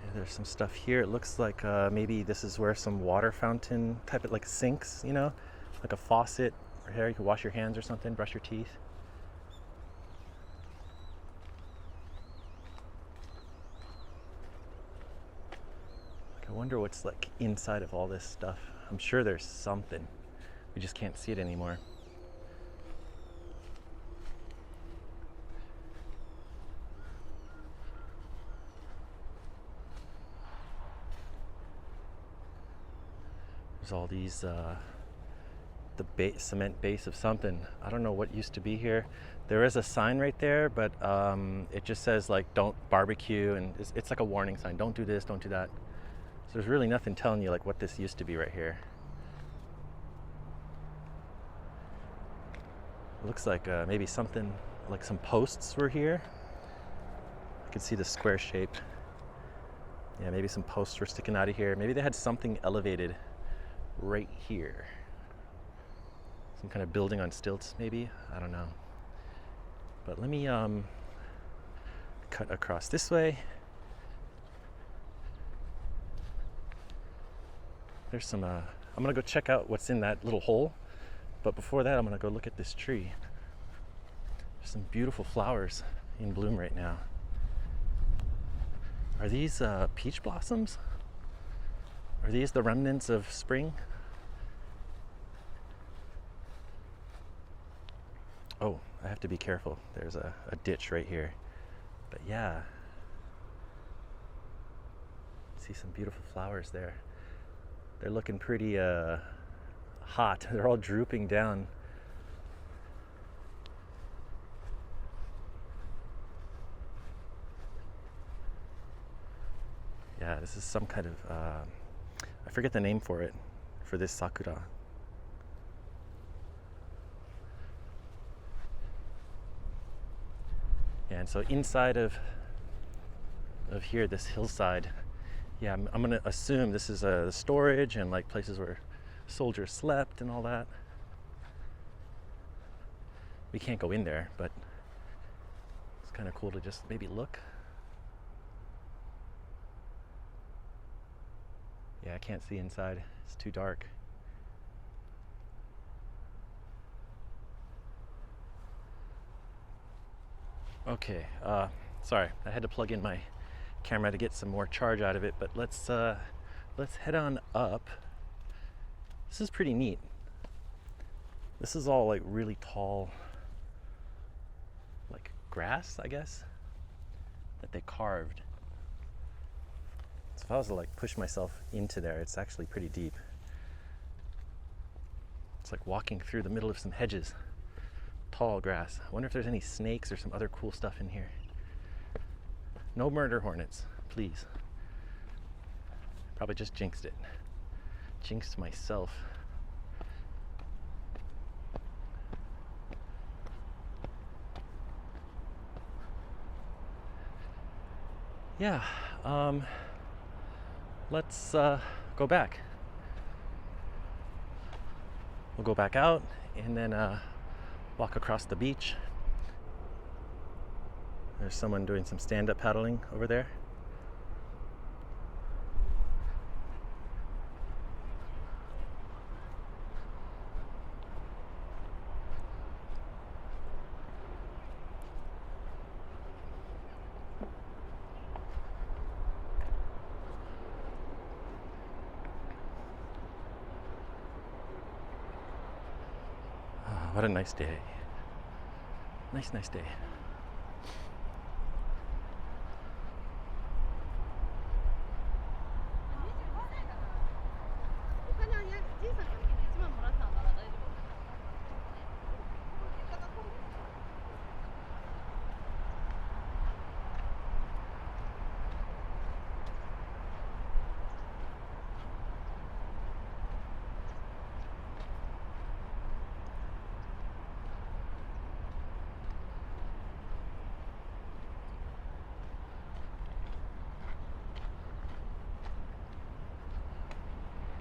Yeah, there's some stuff here. It looks like maybe this is where some water fountain type of like sinks, you know, like a faucet or here you can wash your hands or something, brush your teeth. I wonder what's like inside of all this stuff. I'm sure there's something. We just can't see it anymore. There's all these, the cement base of something. I don't know what used to be here. There is a sign right there, but it just says like don't barbecue, and it's like a warning sign. Don't do this, don't do that. So there's really nothing telling you like what this used to be right here. It looks like maybe something like some posts were here. You can see the square shape. Yeah, maybe some posts were sticking out of here. Maybe they had something elevated right here. Some kind of building on stilts, maybe? I don't know. But let me cut across this way. There's some, I'm gonna go check out what's in that little hole. But before that, I'm gonna go look at this tree. There's some beautiful flowers in bloom right now. Are these peach blossoms? Are these the remnants of spring? Oh, I have to be careful. There's a ditch right here. But yeah, see some beautiful flowers there. They're looking pretty hot. They're all drooping down. Yeah, this is some kind of, I forget the name for it, for this sakura. Yeah, and so inside of here, this hillside, yeah, I'm gonna assume this is storage and like places where soldiers slept and all that. We can't go in there, but it's kind of cool to just maybe look. Yeah, I can't see inside. It's too dark. Okay, sorry, I had to plug in my camera to get some more charge out of it, but let's head on up. This is pretty neat. This is all like really tall, like grass, I guess, that they carved. So if I was to like push myself into there, it's actually pretty deep. It's like walking through the middle of some hedges. Tall grass. I wonder if there's any snakes or some other cool stuff in here. No murder hornets, please. Probably just jinxed it. Jinxed myself. Yeah, let's go back. We'll go back out and then walk across the beach. There's someone doing some stand-up paddling over there. What a nice day. Nice day.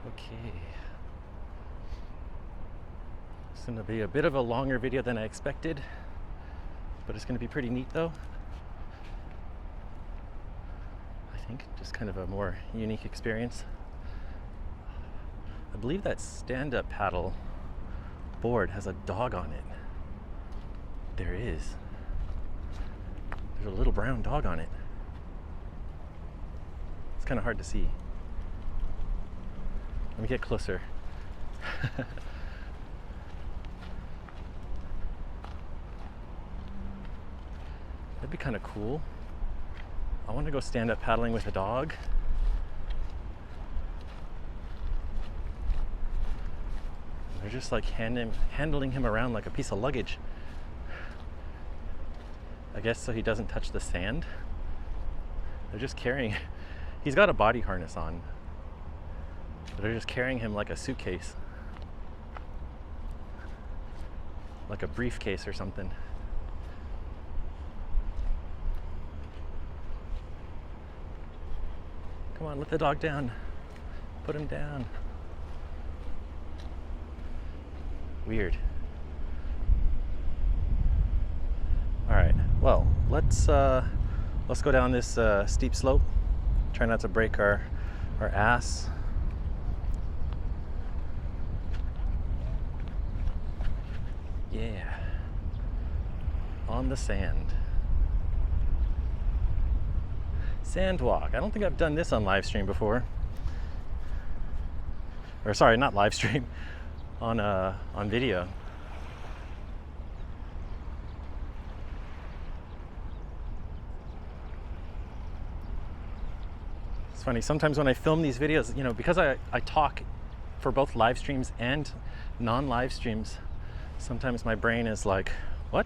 Okay. It's going to be a bit of a longer video than I expected, but it's going to be pretty neat though. I think just kind of a more unique experience. I believe that stand-up paddle board has a dog on it. There is. There's a little brown dog on it. It's kind of hard to see. Let me get closer. That'd be kind of cool. I want to go stand up paddling with a dog. They're just like handling him around like a piece of luggage. I guess so he doesn't touch the sand. They're just carrying. He's got a body harness on. But they're just carrying him like a suitcase. Like a briefcase or something. Come on, let the dog down. Put him down. Weird. All right, well, let's go down this steep slope. Try not to break our ass. Yeah. On the sand. Sand walk. I don't think I've done this on live stream before. Or sorry, not live stream, on video. It's funny, sometimes when I film these videos, you know, because I talk for both live streams and non-live streams, sometimes my brain is like, what?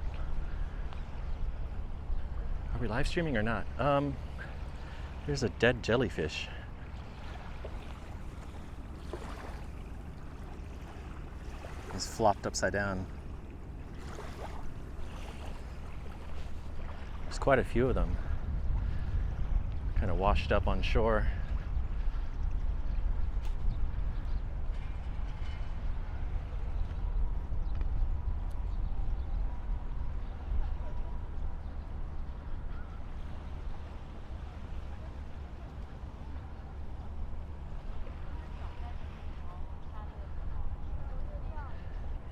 Are we live streaming or not? Here's a dead jellyfish. He's flopped upside down. There's quite a few of them. Kind of washed up on shore.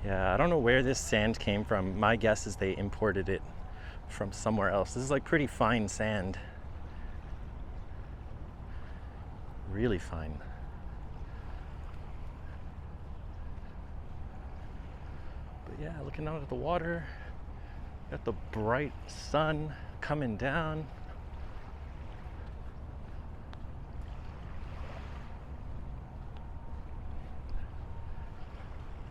Yeah, I don't know where this sand came from. My guess is they imported it from somewhere else. This is like pretty fine sand. Really fine. But yeah, looking out at the water, got the bright sun coming down.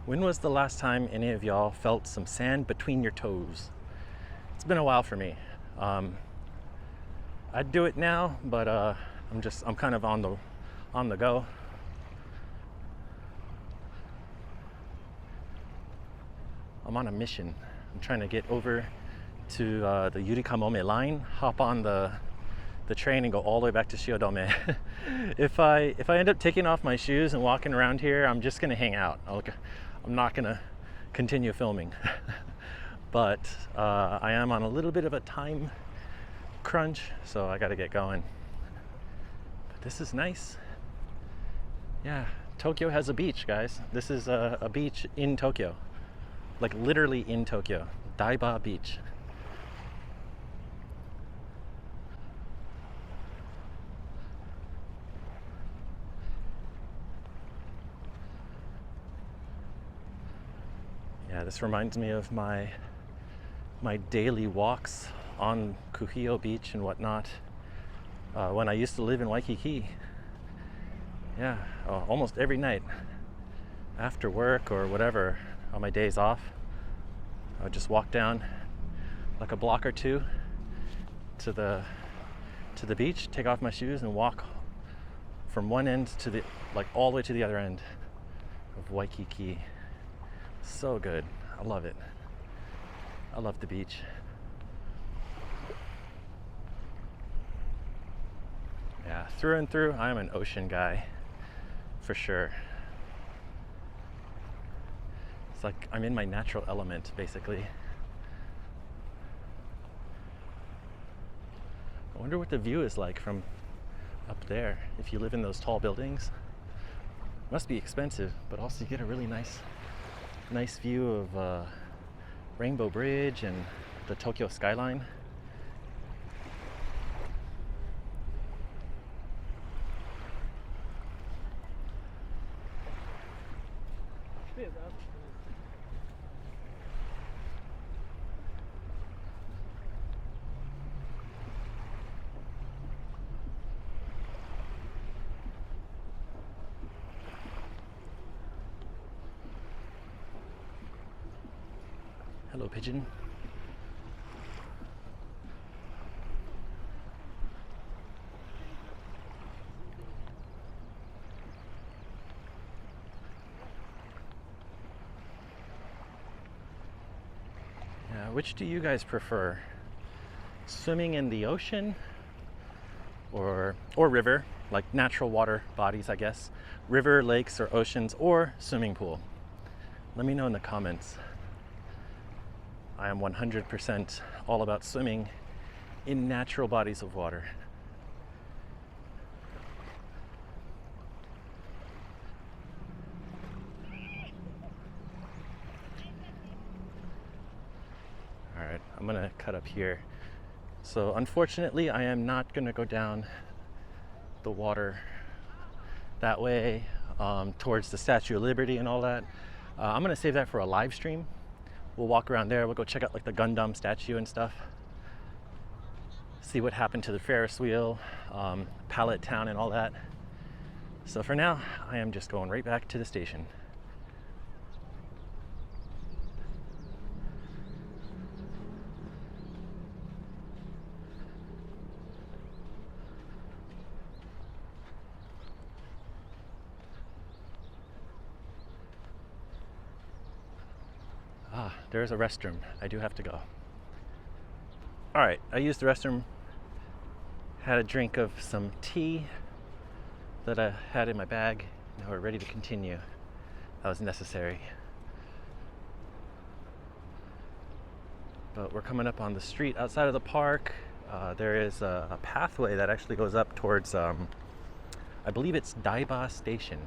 When was the last time any of y'all felt some sand between your toes? It's been a while for me. I'd do it now, but I'm kind of on the go. I'm on a mission. I'm trying to get over to the Yurikamome line, hop on the train and go all the way back to Shiodome. If I end up taking off my shoes and walking around here, I'm just gonna hang out. I'm not gonna continue filming. But I am on a little bit of a time crunch, so I gotta get going. But this is nice. Yeah, Tokyo has a beach, guys. This is a beach in Tokyo. Like literally in Tokyo. Daiba Beach. Yeah, this reminds me of my daily walks on Kuhio Beach and whatnot when I used to live in Waikiki. Yeah, almost every night after work or whatever, on my days off, I would just walk down like a block or two to the beach, take off my shoes and walk from one end to the all the way to the other end of Waikiki. So good. I love it. I love the beach. Yeah, through and through, I'm an ocean guy, for sure. It's like I'm in my natural element, basically. I wonder what the view is like from up there, if you live in those tall buildings. Must be expensive, but also you get a really nice view of Rainbow Bridge and the Tokyo skyline. Hello, pigeon. Yeah, which do you guys prefer? Swimming in the ocean or river, like natural water bodies, I guess. River, lakes, or oceans, or swimming pool. Let me know in the comments. I am 100% all about swimming in natural bodies of water. All right, I'm gonna cut up here. So unfortunately, I am not gonna go down the water that way towards the Statue of Liberty and all that. I'm gonna save that for a live stream. We'll walk around there. We'll go check out like the Gundam statue and stuff. See what happened to the Ferris wheel, Pallet Town and all that. So for now, I am just going right back to the station. There's a restroom. I do have to go. All right, I used the restroom, had a drink of some tea that I had in my bag. Now we're ready to continue. That was necessary. But we're coming up on the street outside of the park. There is a pathway that actually goes up towards, I believe it's Daiba Station.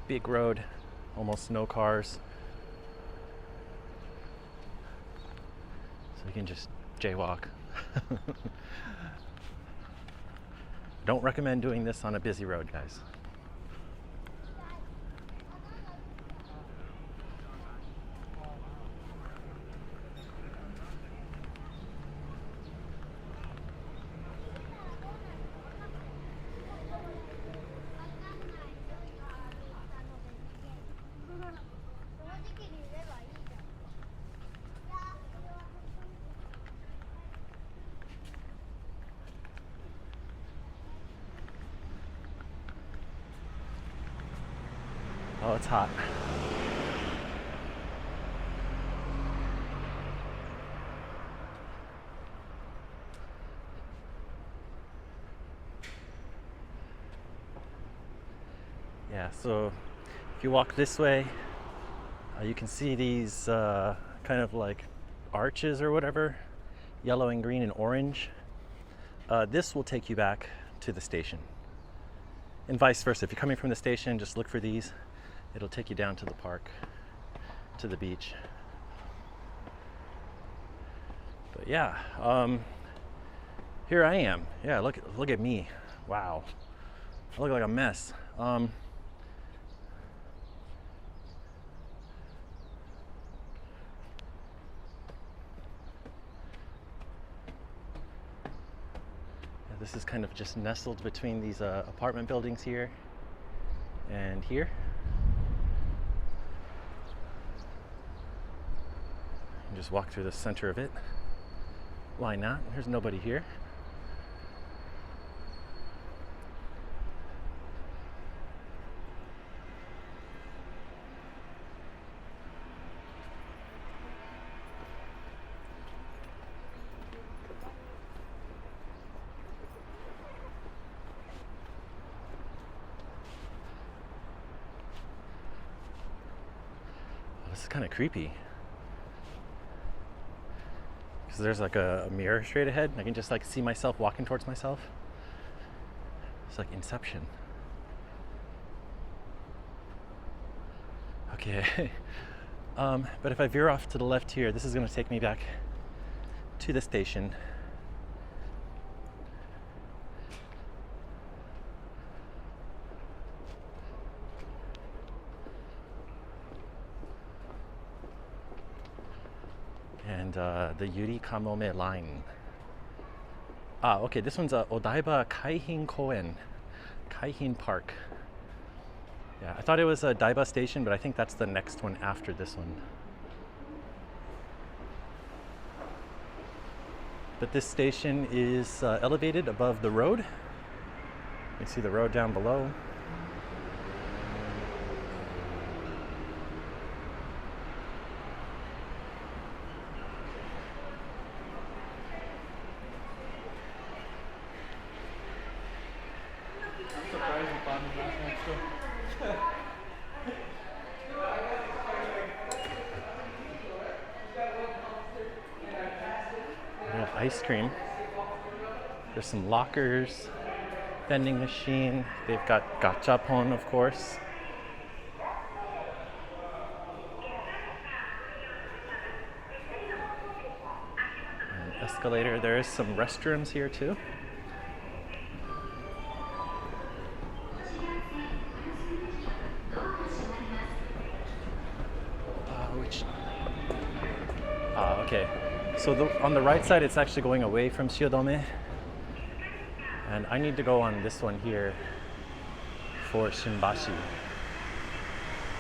Big road, almost no cars. So we can just jaywalk. Don't recommend doing this on a busy road, guys. Oh, it's hot. Yeah, so if you walk this way, you can see these kind of like arches or whatever, yellow and green and orange. This will take you back to the station. And vice versa. If you're coming from the station, just look for these. It'll take you down to the park, to the beach. But yeah, here I am. Yeah, look at me. Wow, I look like a mess. Yeah, this is kind of just nestled between these apartment buildings here and here. Just walk through the center of it. Why not? There's nobody here. Oh, this is kind of creepy. Because there's like a mirror straight ahead. I can just like see myself walking towards myself. It's like Inception. Okay. But if I veer off to the left here, this is going to take me back to the station. And the Yurikamome line. Okay, this one's Odaiba Kaihin Koen, Kaihin Park. Yeah, I thought it was a Daiba station, but I think that's the next one after this one. But this station is elevated above the road. You can see the road down below. Yeah, ice cream. There's some lockers, vending machine. They've got gachapon, of course. And escalator. There is some restrooms here too. Okay. So on the right side, it's actually going away from Shiodome. And I need to go on this one here for Shimbashi.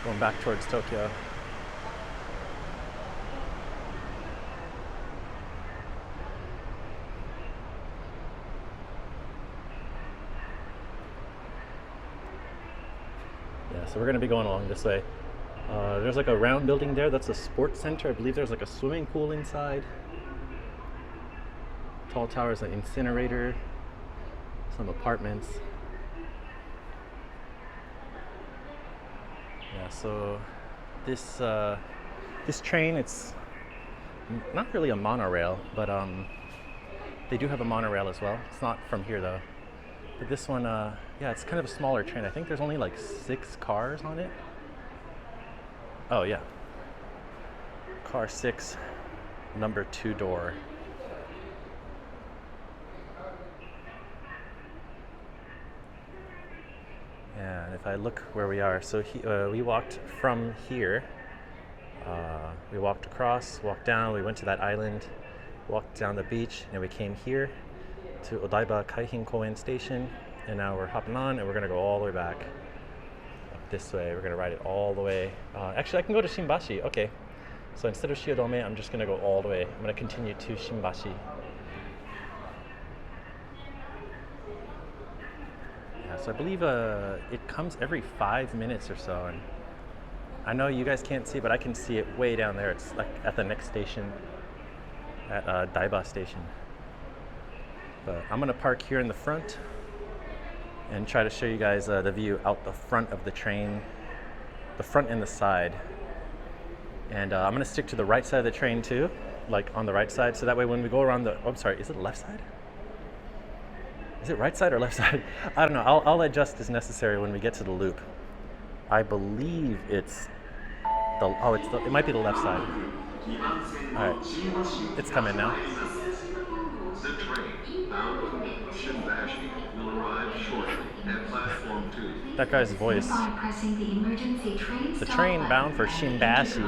Going back towards Tokyo. Yeah, so we're going to be going along this way. There's like a round building there. That's a sports center. I believe there's like a swimming pool inside. Tall tower is an incinerator. Some apartments. Yeah, so this train, it's not really a monorail, but they do have a monorail as well. It's not from here though. But this one, yeah, it's kind of a smaller train. I think there's only like 6 cars on it. Oh yeah, car 6, number 2 door. Yeah, and if I look where we are, so we walked from here. We walked across, walked down, we went to that island, walked down the beach, and we came here to Odaiba Kaihin Koen Station, and now we're hopping on and we're gonna go all the way back up this way. We're gonna ride it all the way. Actually, I can go to Shimbashi. Okay, so instead of Shiodome, I'm just gonna go all the way. I'm gonna continue to Shimbashi. Yeah, so I believe it comes every 5 minutes or so, and I know you guys can't see, but I can see it way down there. It's like at the next station, at Daiba station. But I'm gonna park here in the front and try to show you guys the view out the front of the train, the front and the side. And I'm gonna stick to the right side of the train too, like on the right side, so that way when we go around the, oh, I'm sorry, is it left side? Is it right side or left side? I don't know, I'll adjust as necessary when we get to the loop. I believe it's the, oh, it might be the left side. All right, it's coming now. The train bound for Shimbashi will arrive shortly at platform 2. That guy's voice. The train bound for Shimbashi.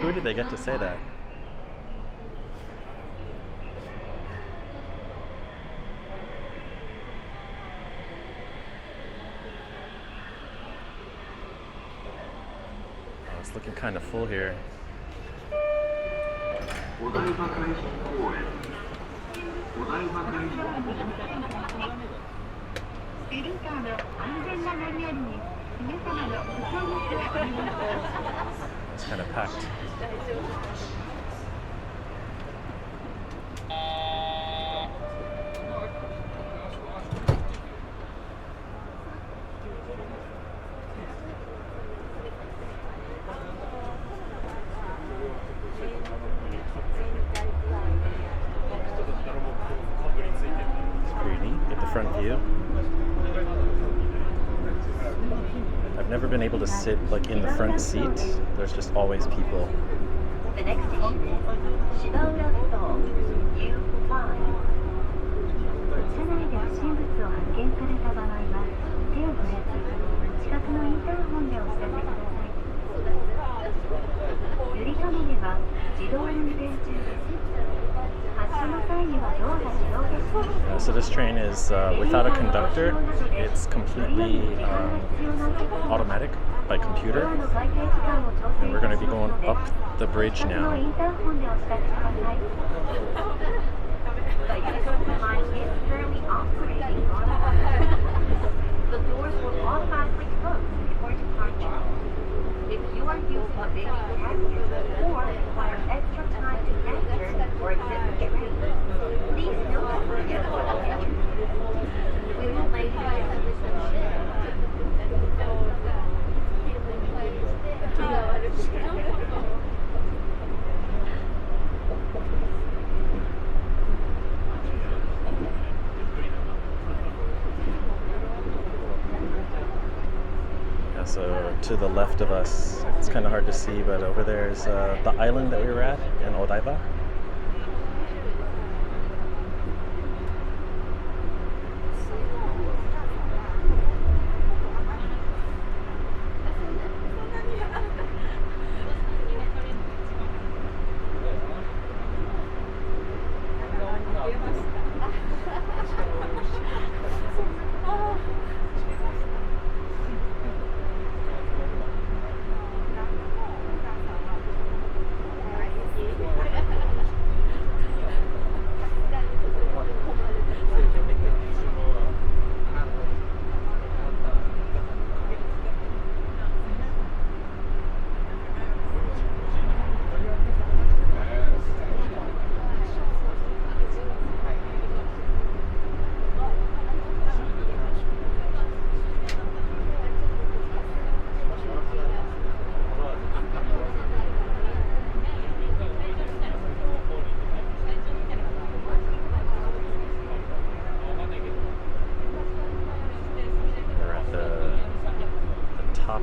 Who did they get to say that? Oh, it's looking kind of full here. It's kind of packed. Front view. I've never been able to sit like in the front seat. There's just always people. The next station is Shimbashi U5. 車内で不審物を発見された場合は手を触れず近くのインターホンでお知らせください。ゆりかもめは自動運転中です。So this train is without a conductor. It's completely automatic by computer. And we're going to be going up the bridge now. The doors will automatically close before departure. If you are using a baby carrier or require extra time to enter or exit the train, please note the airport entry. We will make you Yeah, so to the left of us, it's kind of hard to see, but over there is the island that we were at in Odaiba.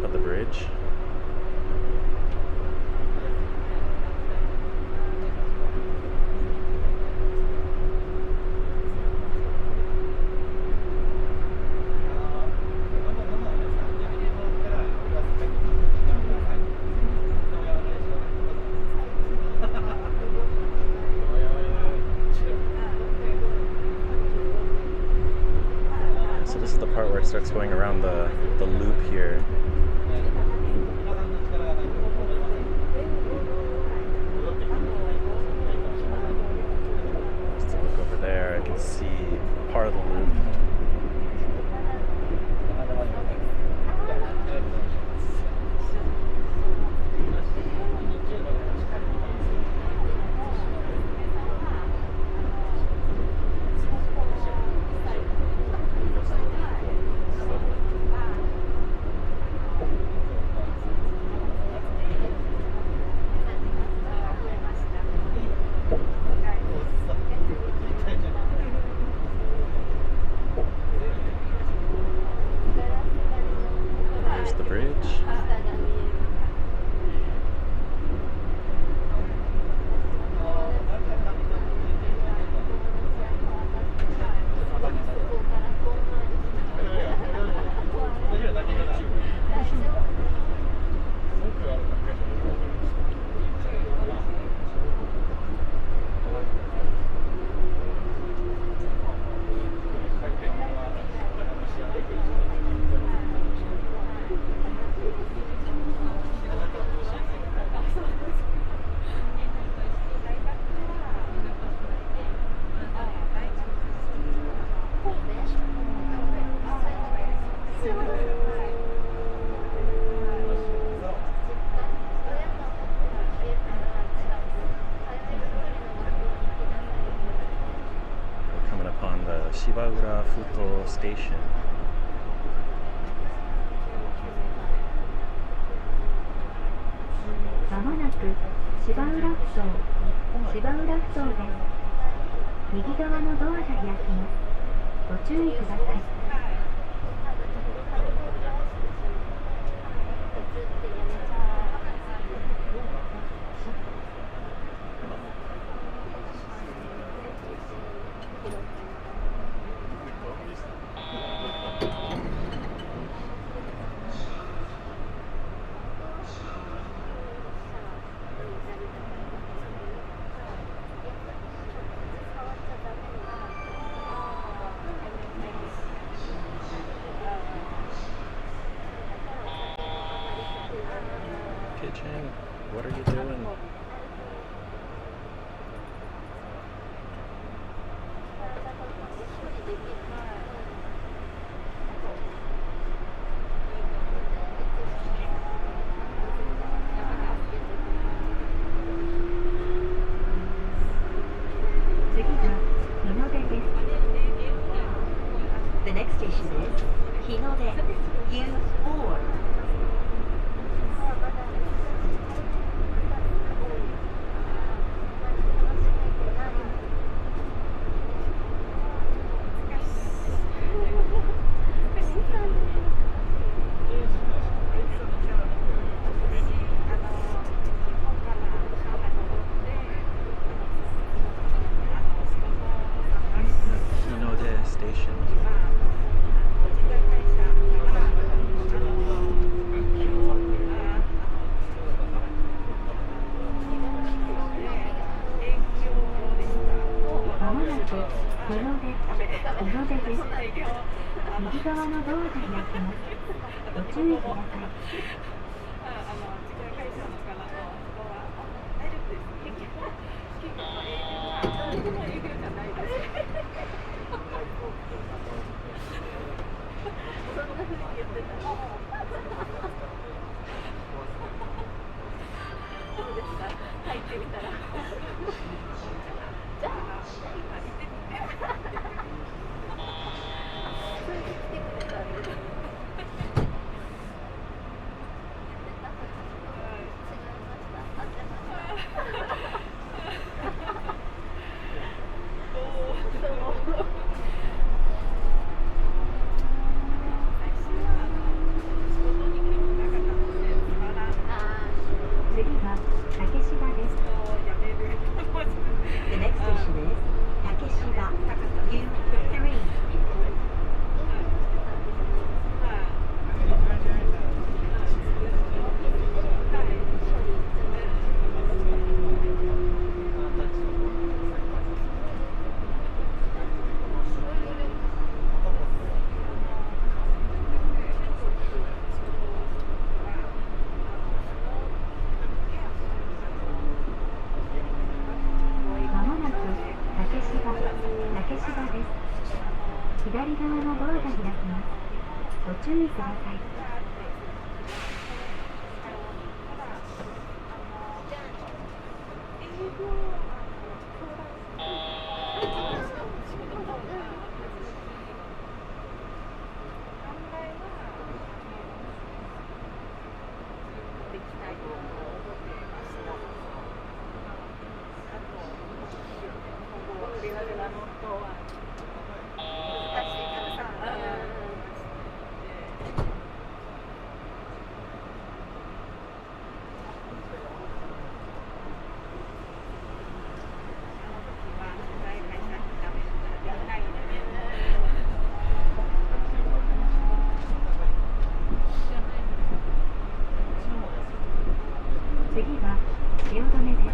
Of the bridge. So this is the part where it starts going around the loop here. There I can see part of the loop. Futo Station. Pigeon, what are you doing? The next station is Haneda U4. がきます。ご注意ください。左側のドアが開きます。ご注意ください。次は汐留です。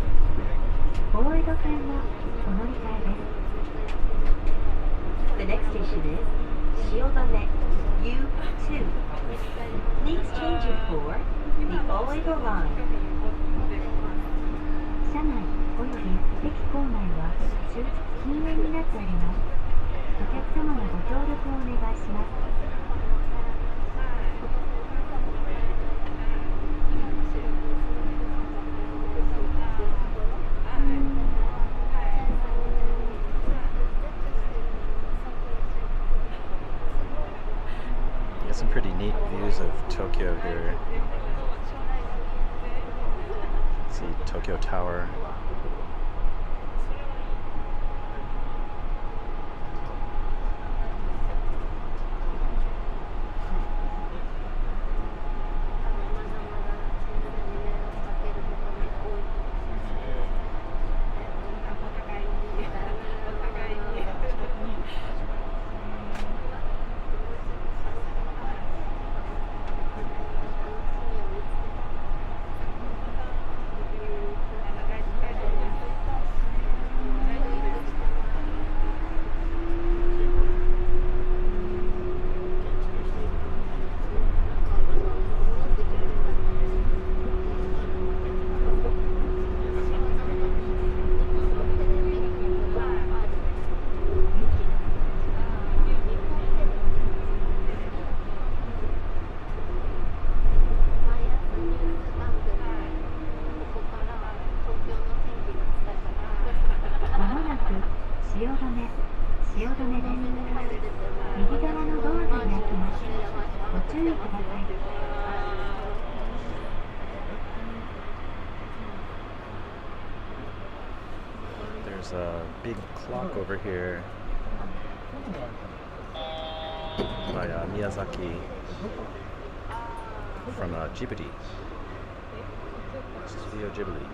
大江戸線のお乗り換えです。The next station is 汐留 U2. Please change it for the 大江戸 line. 車内および駅構内は終日禁煙になっております。お客様のご協力をお願いします。Some pretty neat views of Tokyo here. See Tokyo Tower. There's a big clock over here by Miyazaki from Ghibli, Studio Ghibli.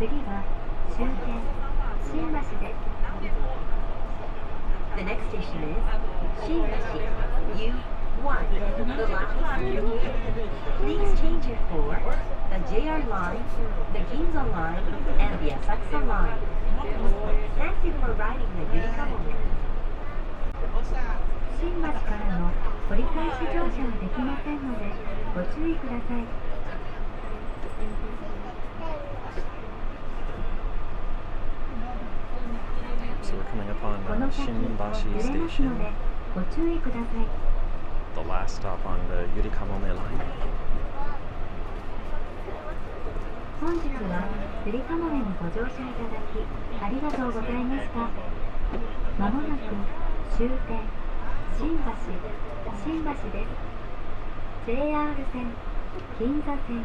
次は終点新橋です。 The next station is Shimbashi U1, the last stop. Please change it for the JR line, the Ginza line, and the Asakusa line. Thank you for riding the Yurikamome. 新橋からの折り返し乗車はできませんのでご注意ください。 So we're coming upon この先 Shimbashi 揺れますの Station, でご注意ください。 the last stop on the Yurikamome line. 本日はゆりかもめにご乗車いただきありがとうございました。まもなく終点新橋です。 JR 線、銀座線、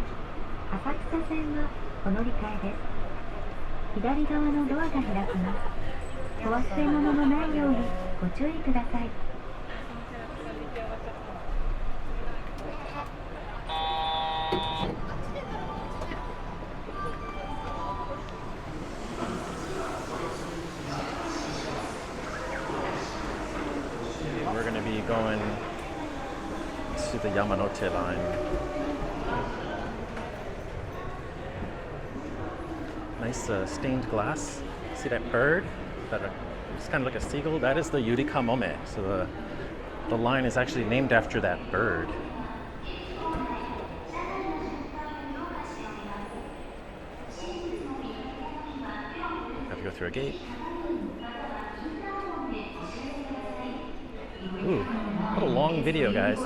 浅草線はお乗り換えです。左側のドアが開きます。お忘れ物のないようにご注意ください。 We're going to be going to the Yamanote line. Nice stained glass. See that bird? It's kind of like a seagull. That is the Yurikamome. So the line is actually named after that bird. Have to go through a gate. Ooh, what a long video, guys.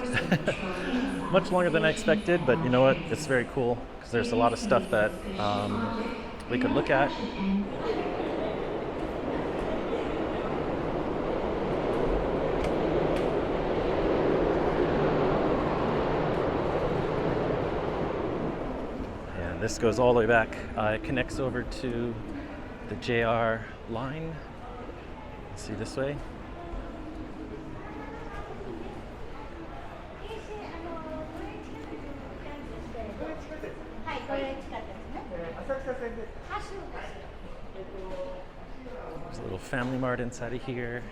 Much longer than I expected, but you know what? It's very cool because there's a lot of stuff that we could look at. And this goes all the way back. It connects over to the JR line. See this way? There's a little family mart inside of here.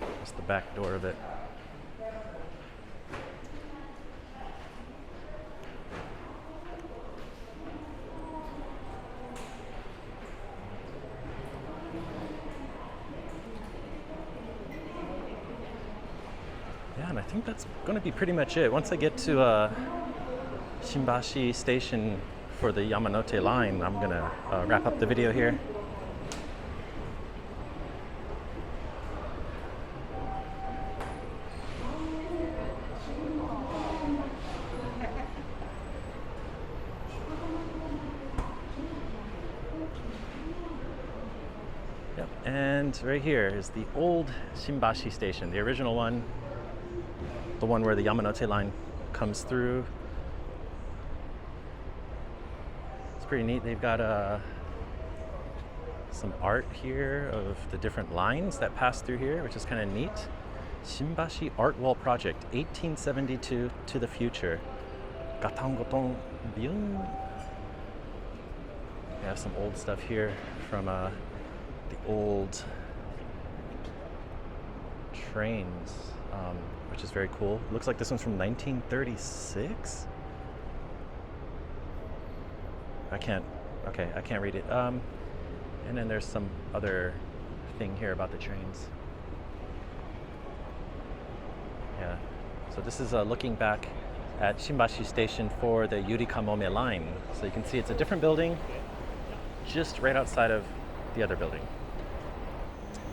That's the back door of it. Yeah, and I think that's going to be pretty much it. Once I get to Shimbashi station for the Yamanote line, I'm going to wrap up the video here. Yep, and right here is the old Shimbashi station, the original one. The one where the Yamanote line comes through. It's pretty neat. They've got some art here of the different lines that pass through here, which is kind of neat. Shimbashi Art Wall Project, 1872 to the future. Gatong gotong byung. We have some old stuff here from the old trains. Which is very cool. It looks like this one's from 1936. I can't read it. And then there's some other thing here about the trains. Yeah. So this is looking back at Shimbashi Station for the Yurikamome line. So you can see it's a different building, just right outside of the other building.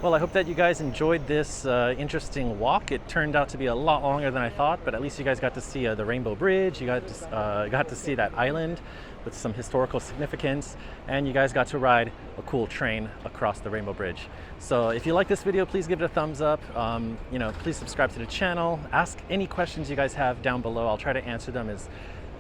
Well, I hope that you guys enjoyed this interesting walk. It turned out to be a lot longer than I thought, but at least you guys got to see the Rainbow Bridge. You got to see that island with some historical significance, and you guys got to ride a cool train across the Rainbow Bridge. So if you like this video, please give it a thumbs up. Please subscribe to the channel. Ask any questions you guys have down below. I'll try to answer them as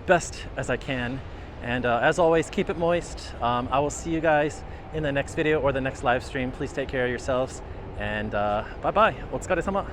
best as I can. And as always, keep it moist. I will see you guys in the next video or the next live stream. Please take care of yourselves, and bye-bye. お疲れ様.